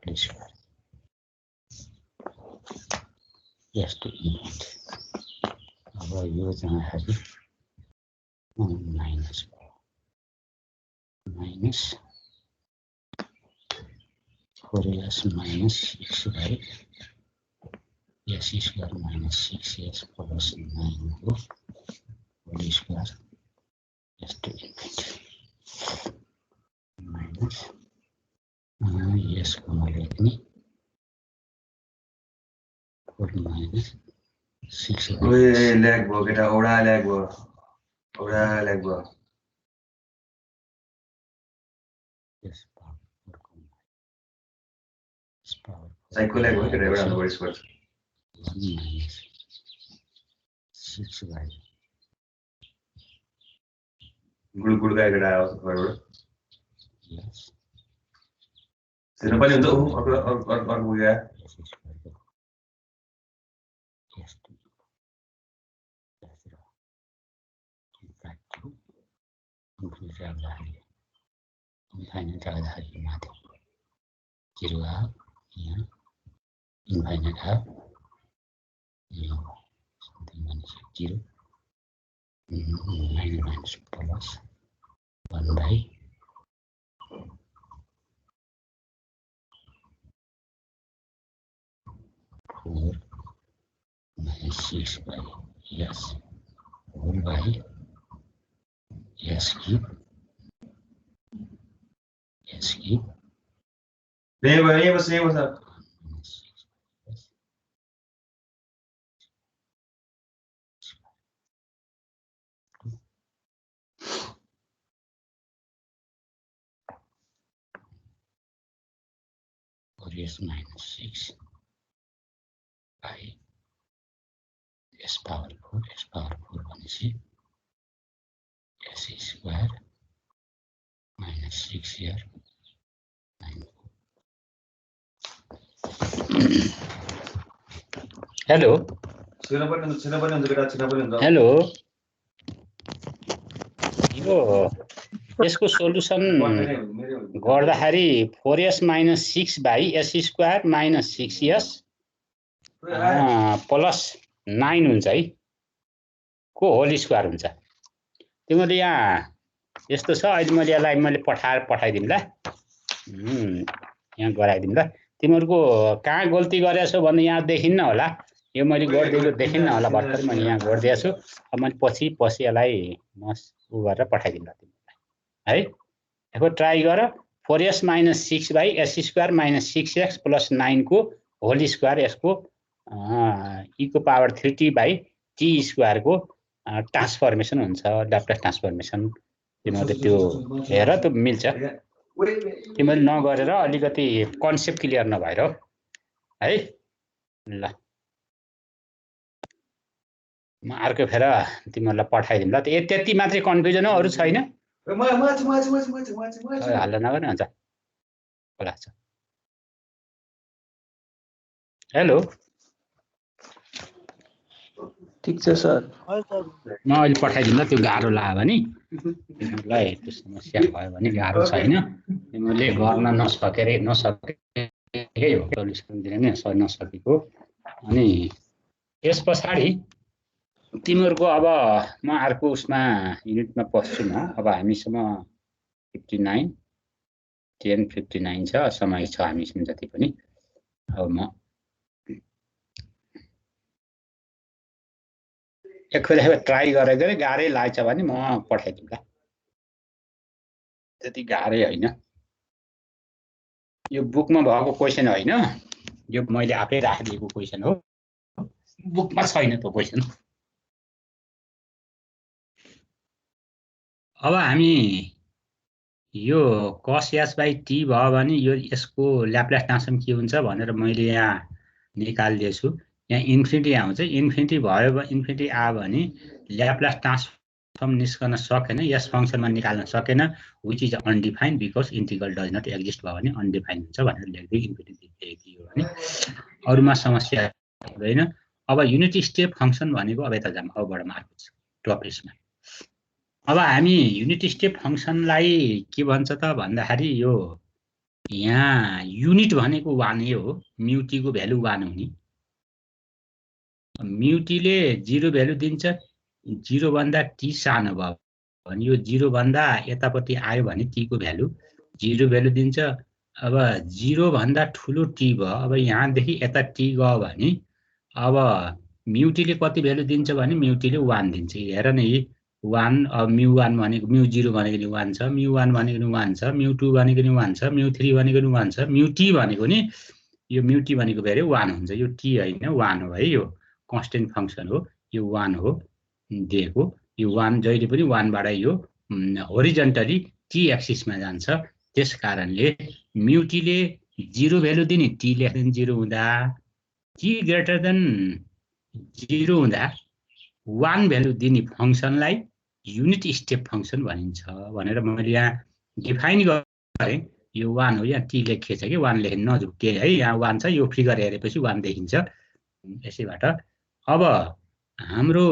whole square s to infinity अब यो जाँदाखेरि minus 4s minus 6 s square minus 6s plus 9 को whole square s to infinity minus s को मैले पनि 4 minus 6 lag भयो केटा औडा ल्याग भयो yes power साइको ल्याग भयो केटा एउटा बढी square 1 minus 6 by good guy केटा आयो घरबाट yes सिन पनि हुन्छ अर्को गया yes to infinite आउँदाखेरि माथि 0 आयो यहाँ infinite आयो यो something minus 0 minus plus 1 by 4 minus 6 by s whole by s cube नहीं बस minus 6 by s or s minus 6 by s power 4 भनेपछि s square minus 6 here 9 hello hello यो यसको सोलुसन गर्दाखेरि 4s minus 6 by s square minus 6s plus 9 हुन्छ है को whole square हुन्छ तिमीले यहाँ यस्तो छ अहिले मैले यसलाई पठाइदिम ल यहाँ गराइदिम ल तिमीहरुको कहाँ गल्ती गरेछौ भन्ने यहाँ देखिन्न होला यो मैले गर्दिएको देखिन्न होला भर्खर मैले यहाँ गर्दिएको छु अब मैले पछि यसलाई म उ गरेर पठाइदिम ल तिमीलाई है यसको ट्राई गर 4s minus 6 by s square minus 6x plus 9 को होल स्क्वायर यसको e को power 3t by t square को ट्रान्सफर्मेसन हुन्छ ल्याप्लेस ट्रान्सफर्मेसन तिमीले त्यो हेर त मिल्छ तिमीले नगरेर अलिकति कन्सेप्ट क्लियर नभएर है ल म अर्को फेर तिमीलाई पठाइदिम ल त्यति मात्रै कन्फ्युजन हो अरु छैन हल्ला नगर्नु हुन्छ होला हेलो ठीक छ सर म अहिले पठाइदिम ल त्यो गाह्रो लाग्यो भने तिमीलाई त्यो समस्या भयो भने गाह्रो छैन तिमीले गर्न नसकेकै हो सल्युसन दिन नसकेको अनि यस पछाडि तिमीहरुको अब म अर्को उसमा युनिटमा पस्छु न अब हामीसँग 59 10:59 छ समय छ हामीसँग जति पनि अब म एकखेप ट्राई गरेर गाह्रै लाग्छ भने म पठाइदिम ल त्यति गाह्रै हैन यो बुकमा भएको क्वेशन हैन यो मैले आफै राखिदिएको क्वेशन हो बुकमा छैन त्यो क्वेशन अब हामी यो cos s by t भयो भने यो यसको ल्याप्लेस ट्रान्सफर्म के हुन्छ भनेर मैले यहाँ निकाल्दिएछु यहाँ इन्फिनिटी आउँछ इन्फिनिटी भयो इन्फिनिटी आयो भने ल्याप्लेस ट्रान्सफर्म निस्कन सकेन यस फंक्सनमा निकाल्न सकेन which is undefined because integral does not exist भयो भने अनडिफाइन्ड हुन्छ भनेर लेख्दै इन्फिनिटी लेखियो भने अरुमा समस्या हुँदैन अब युनिट स्टेप फंक्सन भनेको अब यता जाम अबबाट मार्क्स टपिक्समा अब हामी युनिट स्टेप फंक्सनलाई के भन्छ त भन्दाखेरि यो यहाँ युनिट भनेको 1 हो म्युटी को भ्यालु 1 हुने म्युटी ले 0 भ्यालु दिन्छ 0 भन्दा t सानो भयो भने यो 0 भन्दा यतापट्टि आयो भने t को भ्यालु 0 भ्यालु दिन्छ अब 0 भन्दा ठुलो टी भयो। अब यहाँदेखि यता टी गयो भने अब म्युटीले कति भ्यालु दिन्छ भने म्युटीले 1 दिन्छ। हेर न यी 1 अब μ1 भनेको μ0 भनेको नि 1 छ, μ1 भनेको नि 1 छ, μ2 भनेको नि 1 छ, μ3 भनेको नि 1 छ, μt भनेको नि यो म्युटी भनेको फेरि 1 हुन्छ। यो टी हैन 1 हो है, यो कन्स्टेन्ट फंक्सन हो, यो 1 हो दिएको। यो 1 जहिले पनि 1 बाट यो होरिजन्टली टी एक्सिसमा जान्छ। त्यसकारणले म्युटीले 0 भ्यालु दिने टी लेस देन 0 हुँदा, टी ग्रेटर देन 0 हुँदा 1 भ्यालु दिने फंक्सनलाई युनिट स्टेप फंक्सन भनिन्छ भनेर मैले यहाँ डिफाइन गरेँ। यो 1 हो, यहाँ टी लेखिएको छ कि 1 लेख्न नझुक्के है, यहाँ 1 छ, यो फिगर हेरेपछि 1 देखिन्छ यसैबाट। अब हाम्रो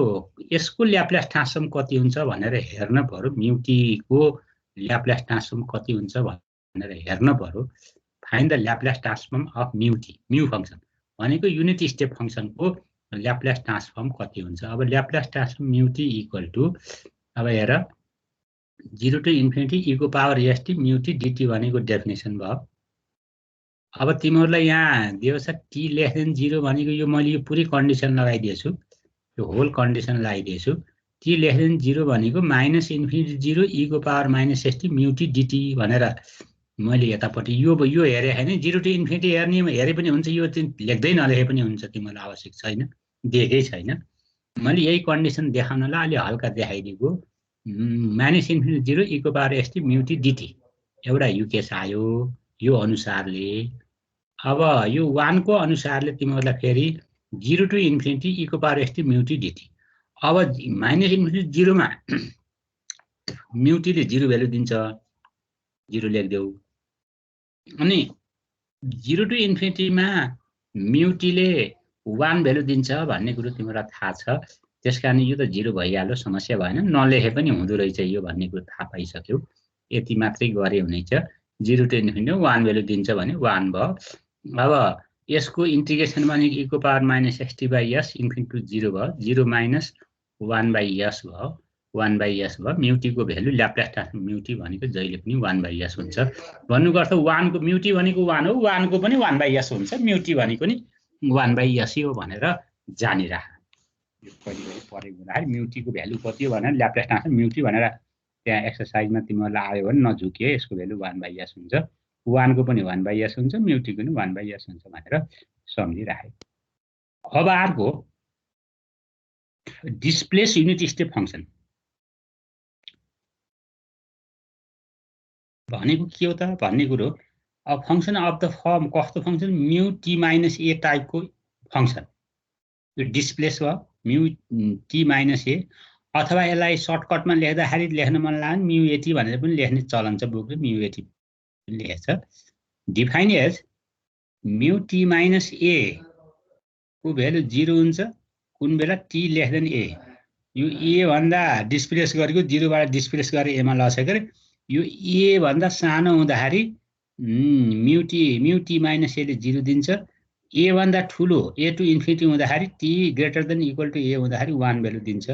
यसको ल्याप्लास ट्रान्सफर्म कति हुन्छ भनेर हेर्न पर्यो। म्युटीको ल्याप्लास ट्रान्सफर्म कति हुन्छ भनेर हेर्न पर्यो। Find the Laplace transform of mu t, mu function भनेको युनिट स्टेप फंक्सनको ल्याप्लास ट्रान्सफर्म कति हुन्छ। अब Laplace transform mu t equal to, अब हेर 0 to इन्फिनिटी e को पावर st म्युटी dt भनेको डेफिनेसन भयो। अब तिमीहरूलाई यहाँ दिएको छ t लेस देन 0 भनेको यो मैले यो पुरै कन्डिसन लगाइदिएछु, यो होल कन्डिसन लगाइदिएछु। t लेस देन 0 भनेको माइनस इन्फिनिटी 0 e को power minus st mu t dt भनेर मैले यतापट्टि यो हेरे हैन। 0 to इन्फिनिटी हेरे पनि हुन्छ, यो लेख्दै नलेखे पनि हुन्छ, तिमीलाई आवश्यक छैन, देखेकै छैन। मैले यही कन्डिसन देखाउनलाई अलि हल्का देखाइदिएको। माइनस इन्फिनिटी 0 e को पावर st म्युटी dt एउटा यो केस आयो यो अनुसारले। अब यो 1 को अनुसारले तिमीहरूलाई फेरि 0 to इन्फिनिटी e को पावर st म्युटी dt। अब माइनस इन्फिनिटी 0 मा म्युटीले 0 भ्यालु दिन्छ, 0 लेख्देऊ। अनि 0 to इन्फिनिटी मा म्युटीले 1 भ्यालु दिन्छ भन्ने कुरो तिमीलाई थाहा छ। त्यसकारण यो त 0 भइहाल्यो, समस्या भएन, नलेखे पनि हुँदो रहेछ यो भन्ने कुरो थाहा पाइसक्यो। यति मात्रै गरे हुनेछ। 0 to इन्फिनिटी 1 भ्यालु दिन्छ भने 1 भयो। अब यसको इन्टिग्रेसन भनेको e को power minus st by s infinity 0 भयो, 0 माइनस 1 बाई s भयो, 1 बाई s भयो। म्युटीको भ्यालु ल्याप्लास ट्रान्सफर्म म्युटी भनेको जहिले पनि 1 बाई s हुन्छ। भन्नुको अर्थ 1 को म्युटी भनेको 1 हो, 1 को पनि 1 बाई s हुन्छ, म्युटी भनेको नि 1 बाई s हो भनेर जानिराख। यो कहिले परेको हुँदाखेरि म्युटीको भ्यालु कति हो भनेर ल्याप्लास ट्रान्सफर्म म्युटी भनेर त्यहाँ एक्सरसाइजमा तिमीहरूलाई आयो भने नझुकिए, यसको भ्यालु 1 बाई s हुन्छ, 1 को पनि 1 बाई s हुन्छ, म्युटीको पनि 1 बाई s हुन्छ भनेर सम्झिराखे। अब अर्को डिस्प्लेस युनिट स्टेप फंक्सन भनेको के हो त भन्ने कुरो। अब फंक्सन अफ द फर्म कस्तो फंक्सन, म्यु टी माइनस ए टाइपको फंक्सन, यो डिस्प्लेस भयो म्यु टी माइनस ए, अथवा यसलाई सर्टकटमा लेख्दाखेरि लेख्न मन लाग्यो म्यु एटी भनेर पनि लेख्ने चलन छ, बुकले म्यु एटी लेखेछ। डिफाइन एज म्यु टी माइनस ए को भ्यालु 0 हुन्छ कुन बेला टी लेस देन ए। यो ए भन्दा डिस्प्लेस गरेको 0 बाट डिस्प्लेस गरेर ए मा लसेको, यो ए भन्दा सानो हुँदाखेरि म्यु टी माइनस ए ले 0 दिन्छ। ए भन्दा ठुलो ए टु इन्फिनिटी हुँदाखेरि t greater than equal to a हुँदाखेरि 1 भ्यालु दिन्छ।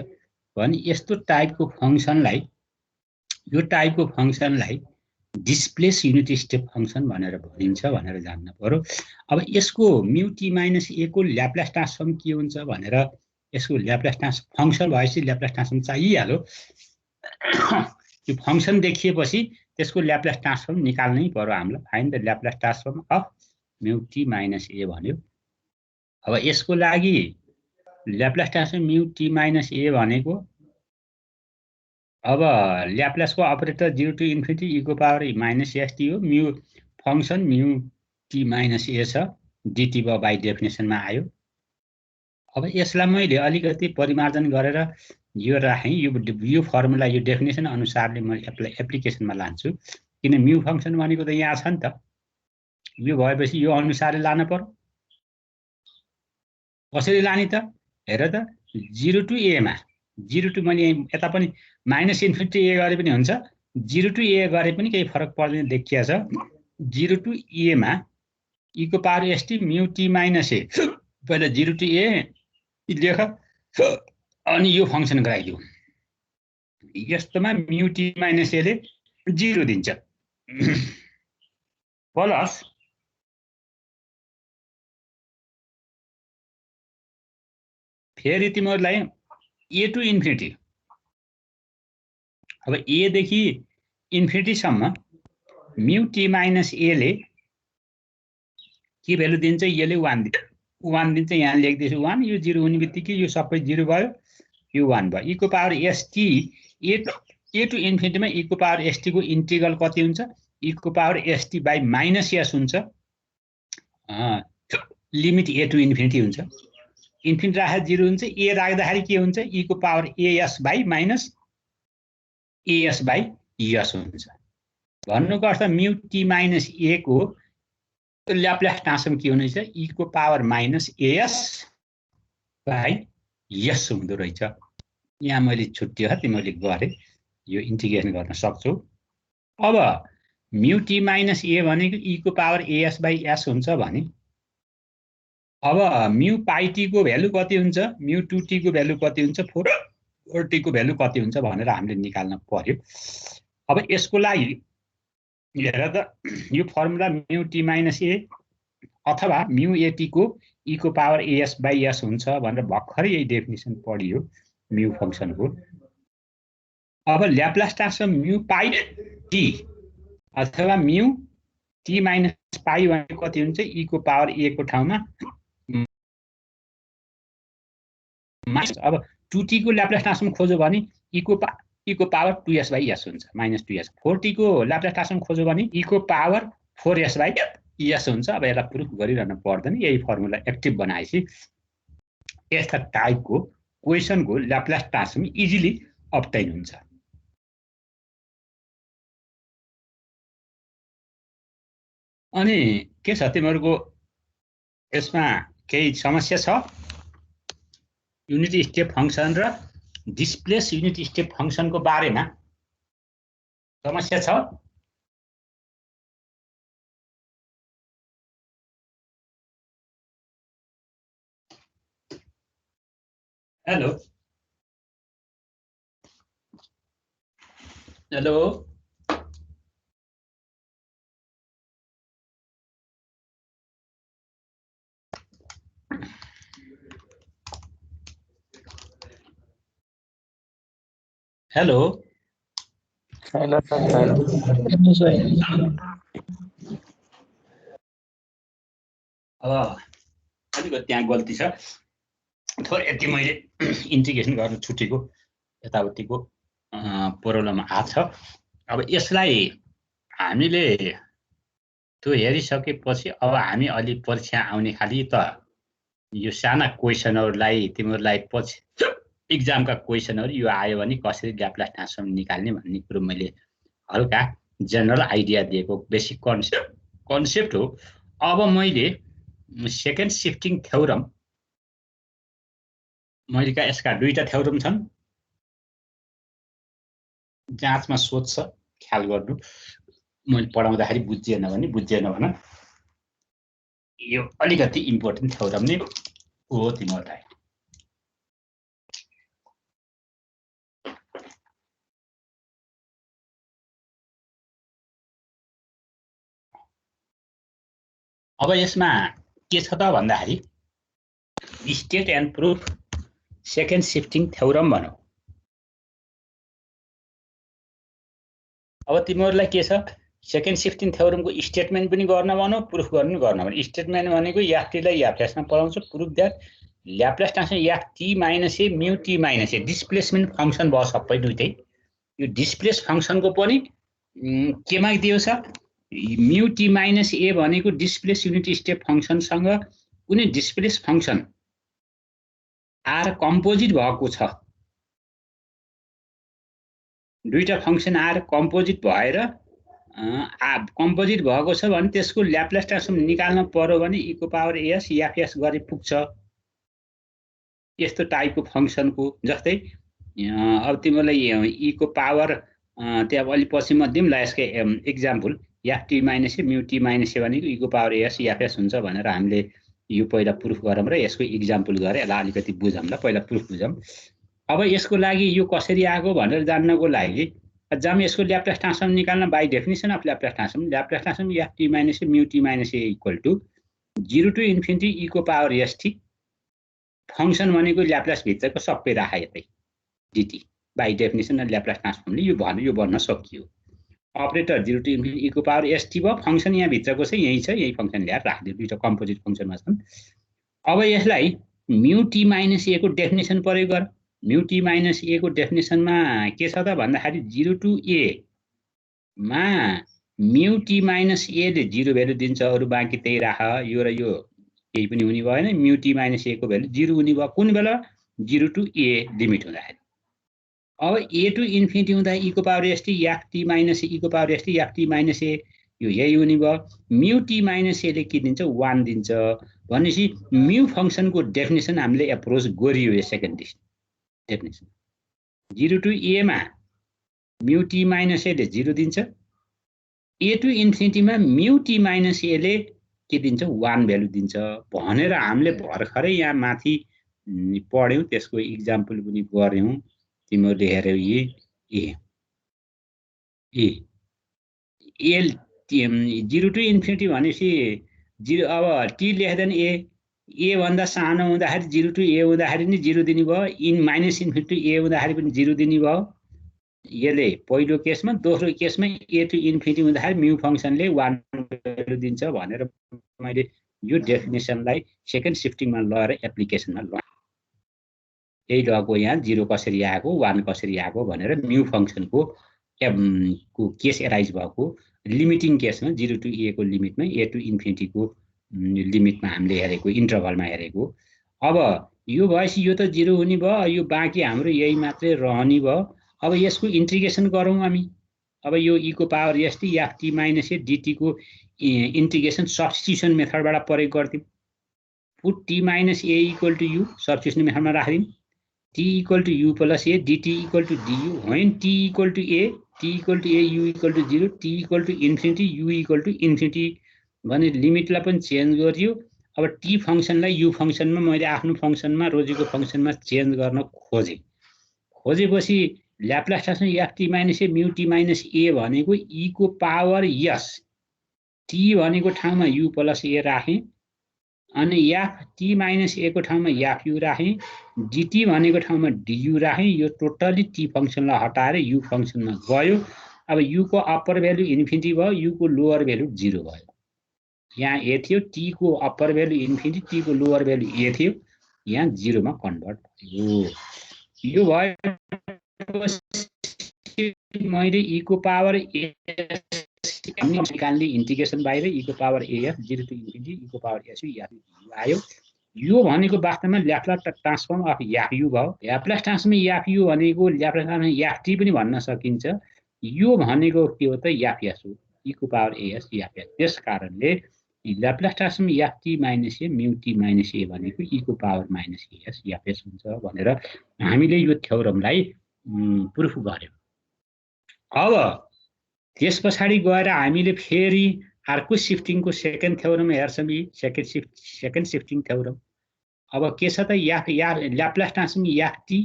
भने यस्तो टाइपको फंक्सनलाई, यो टाइपको फंक्सनलाई डिस्प्लेस युनिट स्टेप फंक्सन भनेर भनिन्छ भनेर जान्न पर्यो। अब यसको म्यु टी माइनस ए को ल्याप्लास ट्रान्सफर्म के हुन्छ भनेर, यसको ल्याप्लास ट्रान्सफर्म फंक्सन भएपछि ल्याप्लास ट्रान्सफर्म चाहिहाल्यो। यो फंक्सन देखिएपछि त्यसको ल्याप्लास ट्रान्सफर्म निकाल्नै पर्यो हामीलाई। Find the Laplace transform of म्यु टी माइनस ए भन्यो। अब यसको लागि Laplace transform mu t minus a भनेको, अब ल्याप्लासको अपरेटर 0 टु इन्फिनिटी e को पावर माइनस st हो, म्यु फंक्सन म्यु टी माइनस ए छ, dt बाई डेफिनेसनमा आयो। अब यसलाई मैले अलिकति परिमार्जन गरेर यो राखेँ, यो फर्मुला यो डेफिनेसन अनुसारले म एप्लिकेसनमा लान्छु, किन म्यु फंक्सन भनेको त यहाँ छ नि त। यो भएपछि यो अनुसारले लान पर्यो। कसरी लाने त हेर त, 0 टु ए मा, 0 टु मैले यता पनि माइनस इन्फिनिटी ए गरे पनि हुन्छ, 0 टु ए गरे पनि केही फरक पर्दैन देखिया छ। 0 टु ए मा e को पावर st म्यु टी माइनस ए, पहिला 0 टु ए लेख अनि यो फंक्सन गराइदियो। यस्तोमा म्यु टी माइनस ए ले 0 दिन्छ। प्लस फेरि तिमीहरूलाई ए टु इन्फिनिटी, अब ए देखि इन्फिनिटीसम्म म्यु टी माइनस ए ले के भ्यालु दिन्छ, यसले 1 दिन्छ। यहाँ लेख्दैछु 1, यो 0 हुने बित्तिकै यो सबै 0 भयो, यो 1 भयो। e को पावर st ए टु इन्फिनिटीमा e को पावर st को इन्टिग्रल कति हुन्छ, e को power st by minus s हुन्छ। लिमिट ए टु इन्फिनिटी हुन्छ, इन्फिनिटी राखेर 0 हुन्छ, ए राख्दाखेरि के हुन्छ, e को power as by minus as by s हुन्छ। भन्नुको अर्थ म्यु टी माइनस ए को ल्याप्लास ट्रान्सफर्म के हुनेछ, e को power minus as by s हुँदो रहेछ। यहाँ मैले छुट्टियो, तिमीहरूले गरे, यो इन्टिग्रेसन गर्न सक्छौ। अब म्यु टी माइनस ए भनेको e को पावर as बाई s हुन्छ भने अब म्यु पाई टी को भ्यालु कति हुन्छ, म्यु 2t को भ्यालु कति हुन्छ, 4t को भ्यालु कति हुन्छ भनेर हामीले निकाल्न पर्यो। अब यसको लागि हेर त, यो फर्मुला म्यु टी माइनस ए अथवा म्यु एटी को e को पावर as बाई s हुन्छ भनेर भर्खरै यही डेफिनेसन पढियो म्यु फंक्सनको। अब ल्याप्लास ट्रान्सफर्म म्यु पाई टी अथवा म्यु टी माइनस पाई भनेको कति हुन्छ, e को पावर a को ठाउँमा माइनस, अब 2t को ल्याप्लास ट्रान्सफर्म खोज्यो भने e को पावर 2s बाई s हुन्छ, माइनस 2s। 4t को ल्याप्लास ट्रान्सफर्म खोज्यो भने e को पावर 4s बाई s हुन्छ। अब यसलाई प्रुफ गरिरहन पर्दैन, यही फर्मुला एक्टिभ बनाएपछि यस्ता टाइपको क्वेसनको ल्याप्लास ट्रान्सफर्म इजिली अब्टेन हुन्छ। अनि के छ तिमीहरूको यसमा केही समस्या छ? युनिट स्टेप फंक्सन र डिस्प्लेस युनिट स्टेप फंक्सन को बारेमा समस्या छ? हेलो हेलो हेलो छैन सर, अब अलिकति त्यहाँ गल्ती छ, थोरै यति मैले इन्टिग्रेसन गर्न छुटेको यताउतिको प्रब्लम आछ। अब यसलाई हामीले त्यो हेरिसकेपछि अब हामी अलि परीक्षा आउने खाली त यो साना क्वेसनहरूलाई तिमीहरूलाई पछि एक्जामका क्वेसनहरू यो आयो भने कसरी ल्याप्लास ट्रान्सफर्म निकाल्ने भन्ने कुरो मैले हल्का जनरल आइडिया दिएको, बेसिक कन्सेप्ट हो। अब मैले सेकेन्ड शिफ्टिङ थ्योरम, मैले यसका दुईटा थ्योरम छन्, जाँचमा सोध्छ, ख्याल गर्नु। मैले पढाउँदाखेरि बुझिएन भने यो अलिकति इम्पोर्टेन्ट थ्योरम नै हो तिमीहरूलाई। अब यसमा के छ त भन्दाखेरि state and proof second shifting theorem भनौँ। अब तिमीहरूलाई के छ, सेकेन्ड शिफ्टिङ थ्योरमको स्टेटमेन्ट पनि गर्न भनौँ, प्रुफ गर्नु भनौँ। स्टेटमेन्ट भनेको एफटीलाई ल्याप्लासमा पढाउँछ, proof that Laplace transform f t minus a mu t minus a displacement function भयो सबै दुईटै। यो डिस्प्लेस फंक्सनको पनि केमा दियो छ, म्यु टी माइनस ए भनेको डिस्प्लेस युनिट स्टेप फंक्सनसँग कुनै डिस्प्लेस फंक्सन आर कम्पोजिट भएको छ, दुईटा फंक्सन आर कम्पोजिट भएर कम्पोजिट भएको छ भने त्यसको ल्याप्लास ट्रान्सफर्म निकाल्न पर्यो भने e को पावर एस एफएस गरे पुग्छ। यस्तो टाइपको फंक्सनको जस्तै अब तिमीलाई e को पावर त्यहाँ अलि पछि म दिउँला यसको example, FT minus a mu t minus a भनेको e को पावर एस एफएस हुन्छ भनेर हामीले यो पहिला प्रुफ गरौँ र यसको एक्जाम्पल गरे यसलाई अलिकति बुझौँ ल, पहिला प्रुफ बुझौँ। अब यसको लागि यो कसरी आएको भनेर जान्नको लागि जब यसको ल्याप्लास ट्रान्सफर्म निकाल्न by definition of Laplace transform f t minus a mu t minus a equal to 0 to infinity e को पावर st फंक्सन भनेको ल्याप्लास भित्रको सबै राखा यतै dt बाई डेफिनेसन ल्याप्लास ट्रान्सफर्मले यो भन्न सकियो अपरेटर 0 to इन्फिनिटी e को पावर st भयो फंक्सन यहाँ भित्रको चाहिँ यही छ यही फंक्सन ल्याएर राख्दियो दुईटा कम्पोजिट फंक्सनमा छन् अब यसलाई म्यू टी माइनस ए को डेफिनेसन प्रयोग गर म्यू टी माइनस ए को डेफिनेसनमा के छ त भन्दाखेरि 0 to a मा म्यू टी माइनस ए ले 0 भ्यालु दिन्छ अरु बाँकी त्यही राख यो र यो केही पनि हुने भएन म्यू टी माइनस ए को भ्यालु 0 हुने भयो कुन बेला 0 to a लिमिट हुँदाखेरि अब a to इन्फिनिटी हुँदा e को power st f t minus e को power st f t minus a यो यही हुने भयो म्यू टी माइनस a ले के दिन्छ 1 दिन्छ भनेपछि म्यू फंक्सनको डेफिनेसन हामीले एप्रोच गरियो यो सेकेन्ड डेफिनेसन 0 to a मा म्यू टी माइनस a ले 0 दिन्छ a to इन्फिनिटी मा म्यू टी माइनस a ले के दिन्छ 1 भ्यालु दिन्छ भनेर हामीले भर्खरै यहाँ माथि पढ्यौं त्यसको एक्जाम्पल पनि गर्यौं तिमीहरूले हेर्यौ एल 0 to इन्फिनिटी भनेपछि 0 अब t लेस देन a भन्दा सानो हुँदाखेरि 0 to a हुँदाखेरि नि 0 दिने भयो in minus infinity to a हुँदाखेरि पनि 0 दिने भयो यसले पहिलो केसमा दोस्रो केसमा a to इन्फिनिटी हुँदाखेरि म्यू फंक्सनले 1 भ्यालु दिन्छ भनेर मैले यो डेफिनेसनलाई सेकेन्ड शिफ्टिङमा लगाएर एप्लिकेसनमा लगाएँ यही लगको यहाँ 0 कसरी आएको 1 कसरी आएको भनेर म्यू फंक्सनको केस एराइज भएको लिमिटिङ केसमा 0 to a को लिमिटमा a to इन्फिनिटी को लिमिटमा हामीले हेरेको इन्टरभलमा हेरेको अब यो भएपछि यो त 0 हुने भयो यो बाँकी हाम्रो यही मात्रै रहने भयो अब यसको इंटीग्रेसन गरौँ हामी अब यो e को power st f t minus a dt को इंटीग्रेसन सब्स्टिट्युसन मेथडबाट प्रयोग गर्दियौ put t minus a equal to u substitution मेथडमा राख्दियौ t equal to u plus a dt equal to du when t equal to a t equal to a u equal to 0 t equal to infinity u equal to infinity भने लिमिटलाई पनि change गरियो अब t फंक्सनलाई u फंक्सनमा मैले आफ्नो फंक्सनमा रोजेको फंक्सनमा change गर्न खोजेपछि Laplace transform f t minus a mu t minus a भनेको e को पावर s t भनेको ठाउँमा u प्लस a राखे अनि एफ टी माइनस a को ठाउँमा एफ u राखे dt भनेको ठाउँमा du राखे यो टोटली t फंक्सनलाई हटाएर u फंक्सनमा गयो अब u को अप्पर भ्यालु इन्फिनिटी भयो u को लोअर भ्यालु 0 भयो यहाँ a थियो t को अप्पर भ्यालु इन्फिनिटी t को लोअर भ्यालु a थियो यहाँ 0 मा कन्भर्ट भयो यो भयो मैले e को पावर निकाल्ने इंटीग्रेसन बाहिर e को power af 0 to infinity e को पावर s आयो यो भनेको वास्तवमा ल्याप्लास ट्रान्सफर्म अफ f भयो ल्याप्लास ट्रान्सफर्म f भनेको ल्याप्लास ट्रान्सफर्म ft पनि भन्न सकिन्छ यो भनेको के हो त fs हो e को पावर as fs त्यसकारणले Laplace transform ft minus a mu t minus a भनेको e को पावर माइनस as fs हुन्छ भनेर हामीले यो थ्योरमलाई प्रुफ गर्यौं अब त्यसपछि गएर हामीले फेरि अर्को शिफ्टिङको सेकेन्ड थ्योरम हेर्छौं सेकेन्ड शिफ्टिङ थ्योरम अब के छ त Laplace transform ft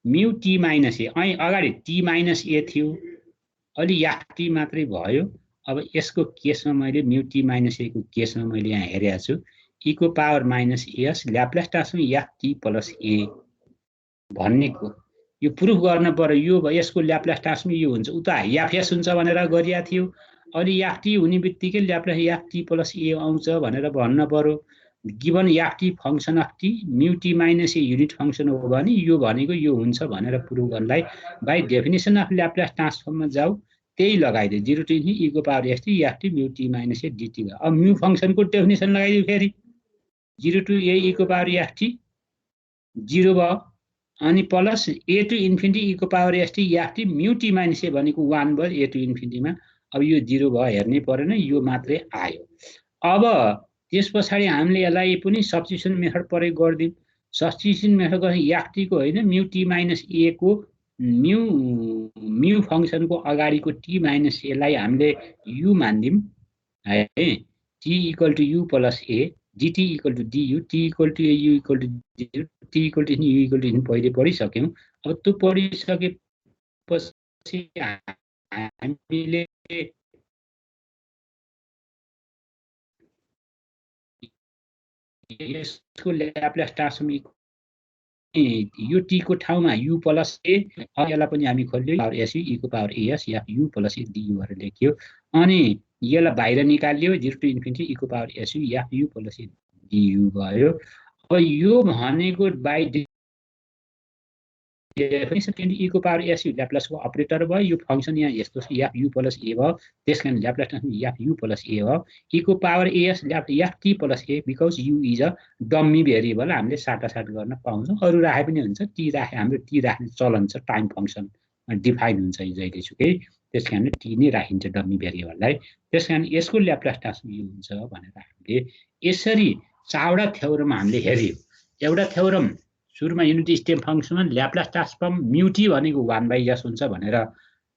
mu t minus a अगाडि t माइनस a थियो अलि ft मात्रै भयो अब यसको केसमा मैले म्यू t माइनस a को केसमा मैले यहाँ हेरेको छु e को power minus as Laplace transform ft plus a भन्नेको यो प्रुफ गर्न पर्यो यो यसको ल्याप्लास ट्रान्सफर्म यो हुन्छ उता fs हुन्छ भनेर गरिया थियो अनि ft हुने बित्तिकै ल्याप्लास ft प्लस a आउँछ भनेर भन्न पर्यो given ft function of t mu t minus a unit function हो भने यो भनेको यो हुन्छ भनेर प्रुफ गर्नलाई बाइ डेफिनेसन अफ ल्याप्लास ट्रान्सफर्ममा जाऊ त्यही लगाइदियो 0 to e को power st ft mu t minus a dt अब म्यू फंक्सनको डेफिनेसन लगाइदियो फेरि 0 to a e को पावर ft 0 भयो अनि plus a to infinity e को power st ft mu t minus a भनेको 1 भयो a to इन्फिनिटी मा अब यो 0 भयो हेर्नै परेन यो मात्रै आयो अब त्यसपछि हामीले यसलाई पनि सब्स्टिट्युसन मेथड प्रयोग गर्दियौ सब्स्टिट्युसन मेथड गर्दा ft को हैन म्यू t माइनस a को म्यू फंक्सनको अगाडिको t माइनस a लाई हामीले u मान्दियौ है t equal to u plus a dt equal to du t equal to a u equal to 0 t equal to u equal to पहिले पढिसक्यौं अब त्यो पढिसकेपछि हामीले यसको ल्याप्लेस ट्रान्सफर्म यो टी को ठाउँमा u प्लस a यसलाई पनि हामी खोल्यो पावर एस e को power as yeah u plus a du गरेर लेख्यो अनि यसलाई बाहिर निकाल्यो 0 टु इन्फिनिटी e को power s u yeah u plus a du भयो। अब यो भनेको बाइ डेफिनेसन e को पावर s u ल्याप्लेसको अपरेटर भयो। यो फंक्सन यहाँ यस्तो छ f u प्लस a भयो, त्यसकारण Laplace transform f u plus a भयो। e को power as f t plus a because u is a dummy variable हामीले साटासाट गर्न पाउँछौँ। अरू राखे पनि हुन्छ, टी राखे हाम्रो टी राख्ने चलन छ, टाइम फंक्सन डिफाइन हुन्छ जहिलेसुकै, त्यसकारण टी नै राखिन्छ डम्मी भेरिएबललाई। त्यसकारण यसको ल्याप्लेस ट्रान्सफर्म यो हुन्छ भनेर हामीले यसरी चारवटा थ्योरम हामीले हेर्यौं। एउटा थ्योरम सुरुमा unity step फंक्सनमा ल्याप्लेस transform mu T भनेको 1/s हुन्छ भनेर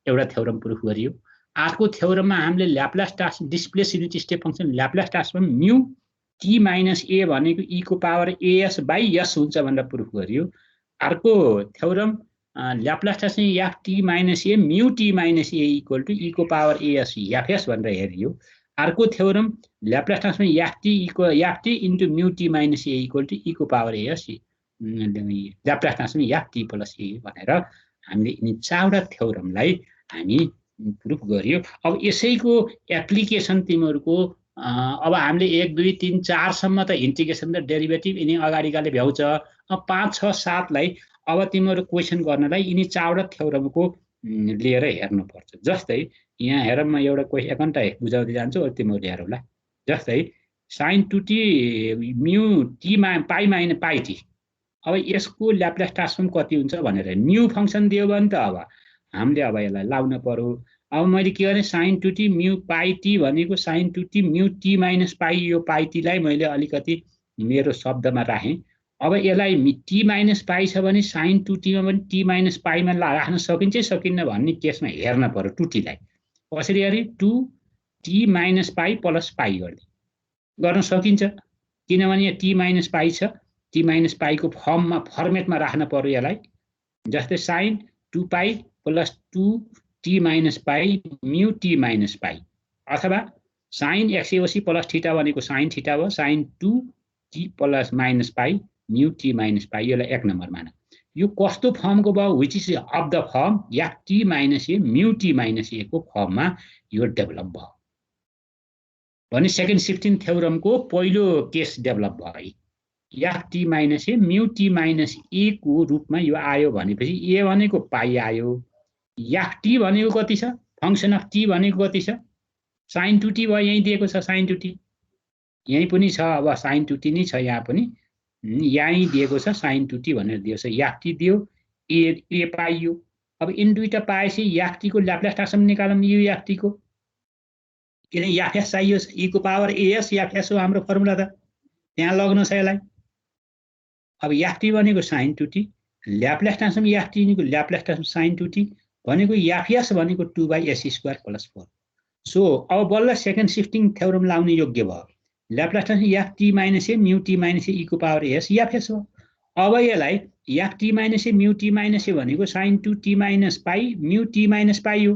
एउटा थ्योरम प्रुफ गरियो। अर्को थ्योरममा हामीले Laplace transform displace unity step function Laplace transform mu t minus a भनेको e को पावर as बाइ s हुन्छ भनेर प्रुफ गरियो। अर्को theorem Laplace transform f t minus a mu t minus a equal to e को power as fs भनेर हेरियो। अर्को theorem Laplace transform f t into mu t minus a equal to e को power as Laplace transform f t plus a भनेर हामीले यिनी चारवटा थ्योरमलाई हामी प्रुफ गरियो। अब यसैको एप्लिकेसन तिमीहरूको अब हामीले 1 2 3 4 सम्म त इन्टिग्रेसन र डेरिभेटिभ यिनी अगाडिकाले भ्याउँछ। अब 5 6 7 लाई अब तिमीहरू क्वेसन गर्नलाई यिनी चारवटा थ्योरमको लिएर हेर्नुपर्छ। जस्तै यहाँ हेर म एउटा क्वेसन एकन्ट बुझाउँदै जान्छु अब तिमीहरूले हेरौला। जस्तै sin 2t म्यु t पाइ माइनस पाइ t, अब यसको ल्याप्लेस ट्रान्सफर्म कति हुन्छ भनेर न्यू फंक्सन दियो भने त अब हामीले अब यसलाई लाउन पर्यो। अब मैले के भने sin 2t म्यु पाइ t भनेको sin 2t म्यु t माइनस पाइ, यो पाइ t लाई मैले अलिकति मेरो शब्दमा राखेँ। अब यसलाई t माइनस पाइ छ भने sin 2t मा पनि t माइनस पाइ मा राख्न सकिन्छ सकिन्न भन्ने केसमा हेर्न पर्यो 2t लाई कसरी गरे 2t माइनस पाइ प्लस पाइ गर्न सकिन्छ, किनभने यहाँ t माइनस पाइ छ, t माइनस पाइ को फर्ममा फर्मेटमा राख्न पर्यो यसलाई। जस्तै sin 2 पाइ plus 2t minus pi mu t minus पाइ, अथवा sin xaoc प्लस थीटा भनेको sin थीटा हो, sin 2t plus minus pi mu t minus पाइ, यसलाई 1 नम्बर मान। यो कस्तो फर्मको भयो which is of the form yeah t minus a mu t minus a को फर्ममा यो डेभलप भयो भने सेकेन्ड शिफ्टिङ थ्योरमको पहिलो केस डेभलप भयो। या t minus a mu t minus a को रूपमा यो आयो भनेपछि a भनेको पाइ आयो, या t भनेको कति छ, फंक्सन अफ t भनेको कति छ, sin 2t भयो, यही दिएको छ sin 2t, यही पनि छ, अब sin 2t नै छ यहाँ पनि, यही दिएको छ sin 2t भनेर दिएको छ, या t दियो a पाइयो। अब इन दुईटा पाएपछि या t को ल्याप्लेस ट्रान्सफर्म निकालौँ यो या t को, किन fs चाहियो e को पावर as fs हो हाम्रो फर्मुला त, त्यहाँ लग्नु छ यसलाई। अब या t भनेको sin 2t, ल्याप्लेस ट्रान्सफर्म या t को ल्याप्लेस ट्रान्सफर्म sin 2t भनेको fs भनेको 2/s² + 4। सो अब बल्ल सेकेन्ड शिफ्टिङ थ्योरम लाउने योग्य भयो। ल्याप्लेस ट्रान्सफर्म या t minus a mu t minus a e को पावर as fs हो। अब यसलाई या t minus a mu t minus a भनेको sin 2t minus pi mu t minus पाइ हो,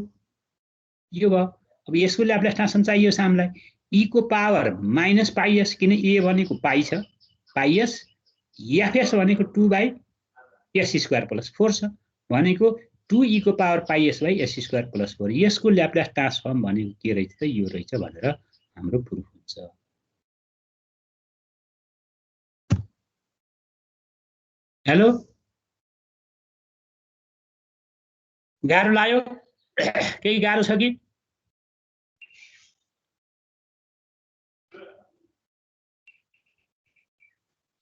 यो भयो। अब यसको ल्याप्लेस ट्रान्सफर्म चाहियो हामीलाई e को पावर माइनस पाइ s, किन a भनेको पाइ छ पाइ s, fs भनेको 2/s² + 4 छ भनेको 2e को पावर पाइ s/s² + 4, यसको ल्याप्लेस ट्रान्सफर्म भनेको के रहेछ त यो रहेछ भनेर हाम्रो प्रुफ हुन्छ। हेलो गाह्रो लाग्यो, केही गाह्रो छ कि?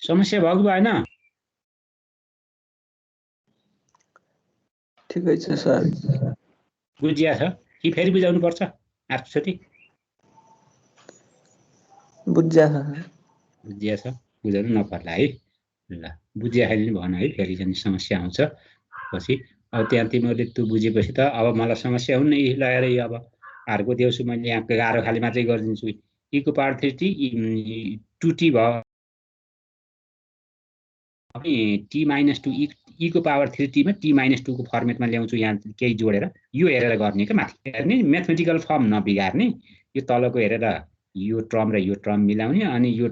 समस्या भएको भएन? ठिकै छ सर। बुझिया छ कि फेरि बुझाउनु पर्छ आर्चोटी? बुझ्या छ। बुझिया छ, बुझाउनु नपर्ला है। ल बुझिया छैन भन है, फेरि चाहिँ समस्या आउँछ पछि। अब त्यहाँ तिमीहरूले त्यो बुझेपछि त अब मलाई समस्या हुन्न, यही लगाएर अब अर्को देउँछु मैले, यहाँ गाह्रो खाली मात्रै गरिदिन्छु। e को पावर 3t 2t भयो, टी माइनस 2 ई को पावर 3t मा टी माइनस 2 को फर्मेटमा ल्याउँछु यहाँ केही जोडेर यो हेरेर गर्ने के माथि हेर्ने म्याथमेटिकल फर्म नबिगार्ने यो तलको हेरेर यो टर्म र यो टर्म मिलाउने अनि यो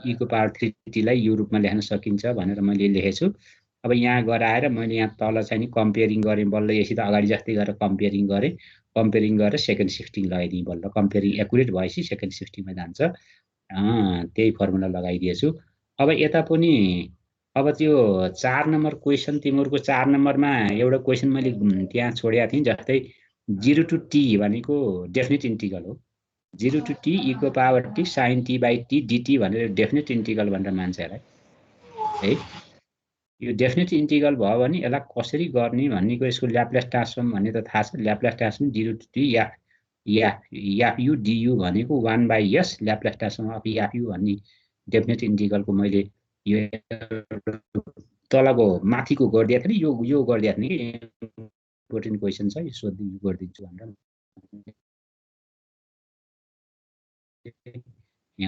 ई को पावर 3t लाई यो रूपमा लेख्न सकिन्छ भनेर मैले लेखेछु। अब यहाँ गराएर मैले यहाँ तल चाहिँ नि कम्पेयरिङ गरेँ बल्ल यसरी त अगाडि जस्तै गरेर कम्पेयरिङ गरेर सेकेन्ड शिफ्टिङ लगाइदिएँ बल्ल कम्पेयरिङ एक्युरेट भएपछि सेकेन्ड शिफ्टिङमा जान्छ। त्यही फर्मुला लगाइदिएछु। अब यता पनि अब त्यो 4 नम्बर क्वेसन तिमीहरूको 4 नम्बरमा एउटा क्वेसन मैले त्यहाँ छोडेको थिएँ जस्तै 0 to t भनेको डेफिनेट इन्टिग्रल हो। 0 to t e को power t sin t by t dt भनेर डेफिनेट इन्टिग्रल भनेर मान्छेलाई है यो डेफिनेट इन्टिग्रल भयो भने यसलाई कसरी गर्ने भन्नेको यसको ल्याप्लेस ट्रान्सफर्म भन्ने त थाहा छ। Laplace transform 0 to t f u du भनेको 1/s Laplace transform of f u भन्ने डेफिनेट इन्टिग्रलको मैले यो तलको माथिको गरिदिएको थिएँ नि यो गरिदिएको थिएँ कि इम्पोर्टेन्ट क्वेसन छ यो गरिदिन्छु भनेर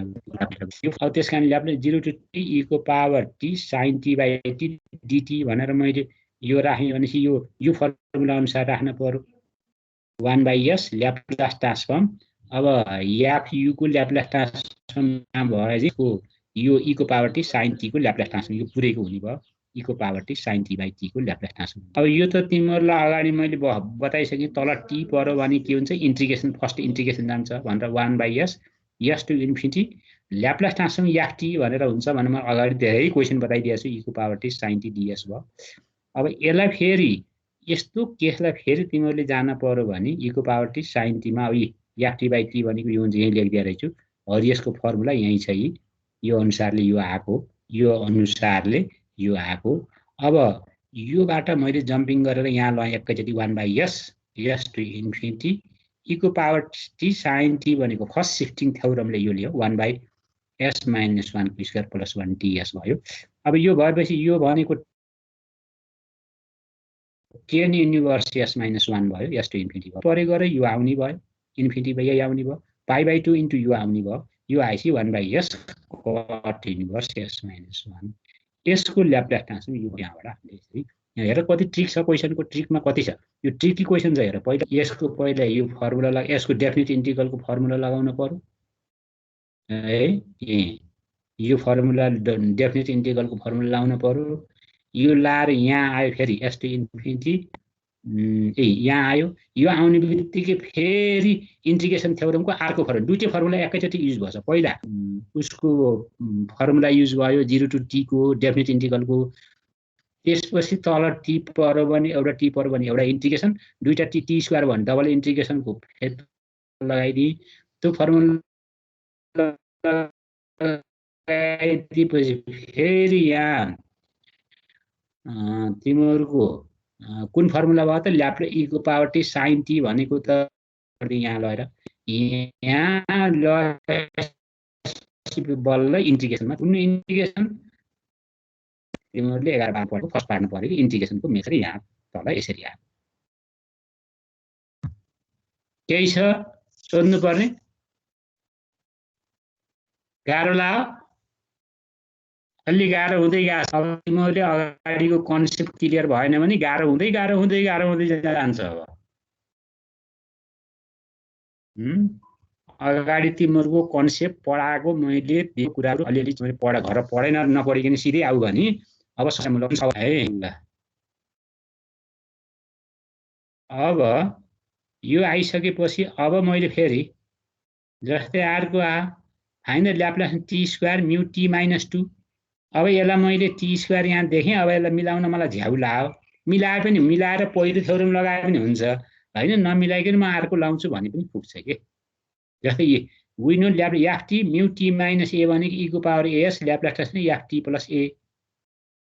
अब त्यस कारण ल्याप्लेस 0 to t e को power t sin t by t dt भनेर मैले यो राखेँ भनेपछि यो फर्मुला अनुसार राख्न पर्यो 1/s ल्याप्लेस ट्रान्सफर्म। अब f u को ल्याप्लेस ट्रान्सफर्म भएपछि यो e को पावर t sin t को ल्याप्लेस ट्रान्सफर्म यो पुरैको हुने भयो e को power t sin t by t को ल्याप्लेस ट्रान्सफर्म। अब यो त तिमीहरूलाई अगाडि मैले बताइसकेँ तल t पर्यो भने के हुन्छ इन्टिग्रेसन फर्स्ट इन्टिग्रेसन जान्छ भनेर 1/s s to infinity Laplace transform ft भनेर हुन्छ भने म अगाडि धेरै क्वेसन बताइदिएको छु e को power t sin t ds भयो। अब यसलाई फेरि यस्तो केसलाई फेरि तिमीहरूले जान पर्यो भने e को पावर t sin t मा ft by t भनेको यो यही लेखिदिएको रहेछु हरियसको फर्मुला यही छ यो अनुसारले यो आएको यो अनुसारले यो आएको। अब योबाट मैले जम्पिङ गरेर यहाँ लगाएँ एकैचोटि 1/s s to infinity e को पावर t sin t भनेको फर्स्ट शिफ्टिङ थ्योरमले यो लियो 1/s - 1 को स्क्वायर प्लस 1 ds भयो। अब यो भएपछि यो भनेको 10 इन्भर्स s - 1 भयो s to इन्फिनिटी भयो परे गरे यो आउने भयो इन्फिनिटी भयो यही आउने भयो π/2 इन्टु यो आउने भयो यो आएपछि 1/s cot इन्भर्स s - 1 यसको ल्याप्लेस ट्रान्सफर्म यो यहाँबाट हामीले यहाँ हेर कति ट्रिक छ क्वेसनको ट्रिकमा कति छ यो ट्रिकी क्वेसन छ हेर पहिला यसको पहिला यो फर्मुला यसको डेफिनेट इन्टिग्रलको फर्मुला लगाउन पर्यो है यो फर्मुला डेफिनेट इन्टिग्रलको फर्मुला लगाउन पर्यो यो लाएर यहाँ आयो फेरि s to इन्फिनिटी यहाँ आयो यो आउने बित्तिकै फेरि इन्टिग्रेसन थ्योरमको अर्को फर्मुला दुईटै फर्मुला एकैचोटि युज भएछ पहिला उसको फर्मुला युज भयो 0 to t को डेफिनेट इन्टिग्रलको त्यसपछि तल t पर्यो भने एउटा t पर्यो भने एउटा इन्टिग्रेसन दुईटा t स्क्वायर भने डबल इन्टिग्रेसनको फेरि लगाइदिए त्यो फर्मुला लगाइदिएपछि फेरि यहाँ तिमीहरूको कुन फर्मुला भयो त ल्याप्लेस e को पावर t sin t भनेको त यहाँ लगाएर यहाँ बल्ल इन्टिग्रेसनमा कुन इन्टिग्रेसन तिमीहरूले 11 पढ्नु फर्स्ट पार्नु पर्यो कि इन्टिग्रेसनको मेथड यहाँ तल यसरी आयो केही छ सोध्नु पर्ने गाह्रो लाग्यो अलि गाह्रो हुँदै गएको छ तिमीहरूले अगाडिको कन्सेप्ट क्लियर भएन भने गाह्रो हुँदै जान्छ अब अगाडि तिमीहरूको कन्सेप्ट पढाएको मैले त्यो कुराहरू अलिअलि घर पढेन नपढिकन सिधै आऊ भने अब है ल अब यो आइसकेपछि अब मैले फेरि जस्तै अर्को फाइन्ड द ल्याप्लेस t स्क्वायर म्यु t - 2 अब यसलाई मैले t स्क्वायर यहाँ देखेँ अब यसलाई मिलाउन मलाई झ्याउ लाग्यो मिलाए पनि मिलाएर पहिलो थ्योरम लगाए पनि हुन्छ हैन नमिलाइकन म अर्को लाउँछु भने पनि पुग्छ के जस्तै we know ft mu t - a भनेको e को power as Laplace transform ft plus a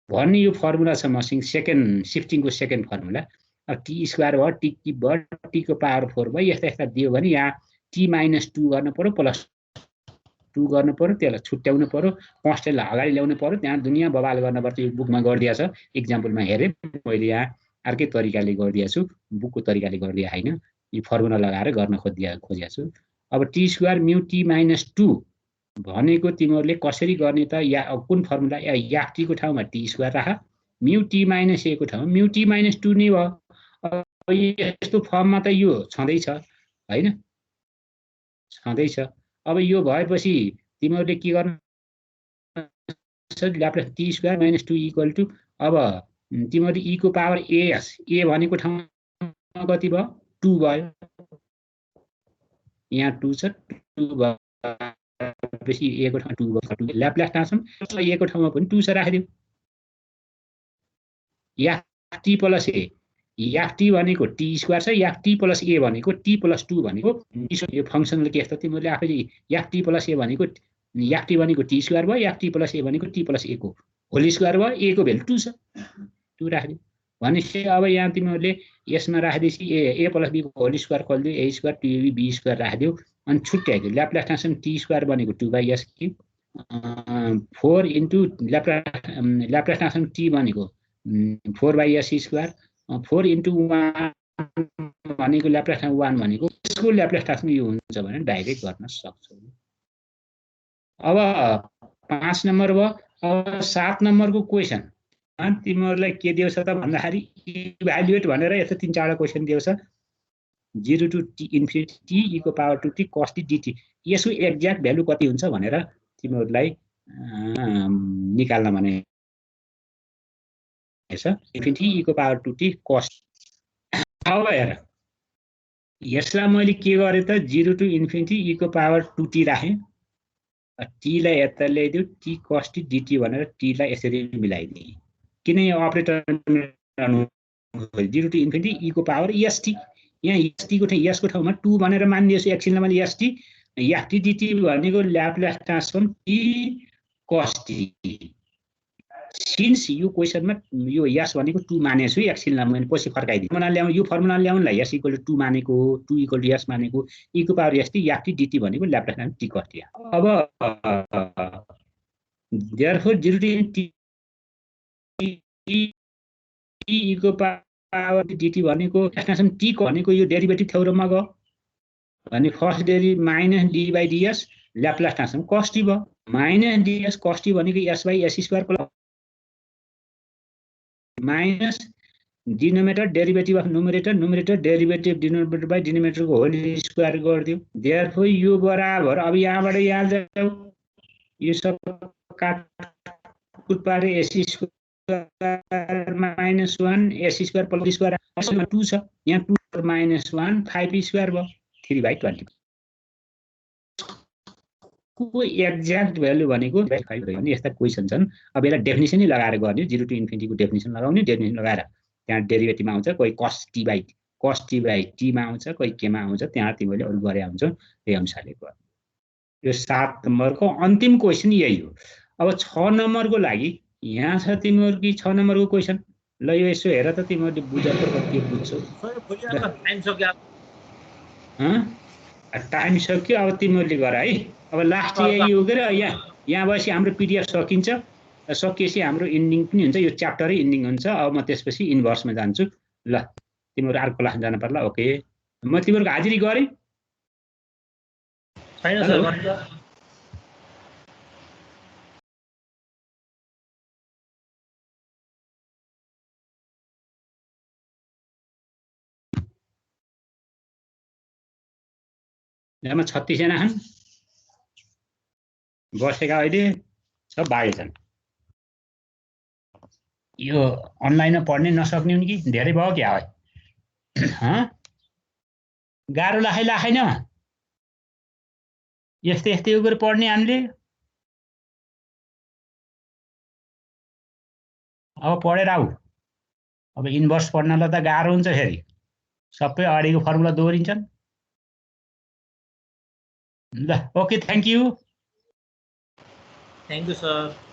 भन्ने यो फर्मुला छ मसिङ सेकेन्ड शिफ्टिङको सेकेन्ड फर्मुला अब t स्क्वायर भयो t क्युब भयो t को पावर 4 भयो यस्ता दियो भने यहाँ t - 2 गर्न पर्यो प्लस 2 गर्नु पर्यो त्यसलाई छुट्याउनु पर्यो कन्स्टेन्टलाई अगाडि ल्याउनु पर्यो त्यहाँ दुनिया बवाल गर्न पर्छ यो बुकमा गरिदिएको छ एक्जाम्पलमा हेरेँ मैले यहाँ अर्कै तरिकाले गरिदिएको छु बुकको तरिकाले गरिदिएको हैन यो फर्मुला लगाएर गर्न खोजेको छु अब t स्क्वायर म्यु t - 2 भनेको तिमीहरूले कसरी गर्ने त या कुन फर्मुला याफ टी को ठाउँमा टी स्क्वायर राख म्यु टी माइनस ए को ठाउँमा म्यु टी माइनस 2 नै भयो यस्तो फर्ममा त यो छँदैछ हैन छँदैछ अब यो भएपछि तिमीहरूले के गर्नु Laplace t square minus 2 equal to अब तिमीहरूले e को पावर एस ए भनेको ठाउँमा कति भयो 2 भयो यहाँ 2 छ 2 भएपछि ए को ठाउँमा 2 भयो ल्याप्लास ट्रान्सफर्म ए को ठाउँमा पनि 2 छ राखिदियो याफ टी प्लस ए याफ टी भनेको टी स्क्वायर छ याफ टी प्लस ए भनेको टी प्लस 2 भनेको यो फंक्सनले के छ तिमीहरूले आफैले याफ टी प्लस ए भनेको याफ टी भनेको टी स्क्वायर भयो याफ टी प्लस ए भनेको टी प्लस ए को होल स्क्वायर भयो ए को भ्यालु 2 छ 2 राखिदियो भनेपछि अब यहाँ तिमीहरूले यसमा राखिदिएपछि ए प्लस बी को होल स्क्वायर खोल्दियो a square 2ab b square राखिदियो अनि छुट्याइदियो ल्याप्लास ट्रान्सफर्म टी स्क्वायर भनेको 2/s cube 4 into Laplace transform t भनेको 4/s स्क्वायर 4 इन्टु 1 भनेको ल्याप्लास ट्रान्सफर्म 1 भनेको यसको ल्याप्लास ट्रान्सफर्म यो हुन्छ भने डाइरेक्ट गर्न सक्छौ अब 5 नम्बर भयो अब 7 नम्बरको क्वेशन तिमीहरूलाई के दिएको छ त भन्दाखेरि इभ्यालुएट भनेर यस्तो 3-4 क्वेशन दिएको छ 0 to t infinity t e को power 2t cos t dt यसको एक्ज्याक्ट भ्यालु कति हुन्छ भनेर तिमीहरूलाई निकाल्न भने इन्फिनिटी e को पावर 2t cos अब हेर यसलाई मैले के गरे त 0 टु इन्फिनिटी e को पावर 2t राखे t लाई यता ल्याइदियो t cos t dt भनेर t लाई यसरी मिलाइदिए किन यो अपरेटर 0 टु इन्फिनिटी e को पावर st यहाँ st को ठाउँमा 2 भनेर मानिदिएछु एकछिनमा मैले st याफ टी dt भनेको Laplace transform t cos t since यो क्वेशनमा यो यस भनेको 2 मानेछु एकछिनमा मैले पछि फर्काइदिए यो फर्मुला ल्याउनलाई s इक्वल टु 2 मानेको 2 इक्वल टु s मानेको e को power st f t dt भनेको Laplace transform t cos t अब देयरफोर 0 टु e को पावर dt भनेको ट्रान्सफर्म t भनेको यो डेरिभेटिभ थ्योरममा गयो भने first derivative minus d by ds Laplace transform cos t भयो माइनस ds cos t भनेको s by s square plus minus denominator derivative of numerator derivative denominator by डिनोमिनेटरको whole square गरिदियो therefore यो बराबर अब यहाँबाट यहाँ जाऊ यो सब काटकुट पारे s square minus 1 s square plus square 2 छ यहाँ 2 माइनस 1 5 स्क्वायर भयो 3/20 को एक्ज्याक्ट भ्यालु भनेको 5 भने यस्ता क्वेशन छन् अब यसलाई डेफिनेसनै लगाएर गर्ने 0 टु इन्फिनिटी को डेफिनेसन लगाउने डेफिनेसन लगाएर त्यहाँ डेरिभेटिभमा आउँछ कोही cos t बाइ t मा आउँछ कोही केमा आउँछ त्यहाँ तिमीले अरु गरे हुन्छ त्यही अनुसारले गर्नु यो 7 नम्बरको अन्तिम क्वेशन यही हो अब 6 नम्बरको लागि यहाँ छ तिमीहरुको 6 नम्बरको क्वेशन ल यो यसो हेर त तिमीहरुले बुझ्छौ के बुझ्छौ टाइम सक्यो अब तिमीहरुले गर है अब लास्ट यही हो के यहाँ बसी हाम्रो पीडीएफ सकिन्छ सकिएपछि हाम्रो एन्डिङ पनि हुन्छ यो च्याप्टरै एन्डिङ हुन्छ अब म त्यसपछि इन्भर्समा जान्छु ल तिमीहरु अर्को क्लास जान पर्ला ओके म तिमीहरुको हाजिरी गरे छैन सर यहाँ 36 जना छन् बसेका अहिले सब बाहिर छन् यो अनलाइनमा पढ्ने नसक्ने हुन् कि धेरै भयो क्या गाह्रो लाखैन यस्तै गरेर पढ्ने हामीले अब पढेर आऊ अब इन्भर्स पढ्नलाई त गाह्रो हुन्छ फेरि सबै अगाडिको फर्मुला दोहोरिन्छन् ल ओके थ्यांक यू सर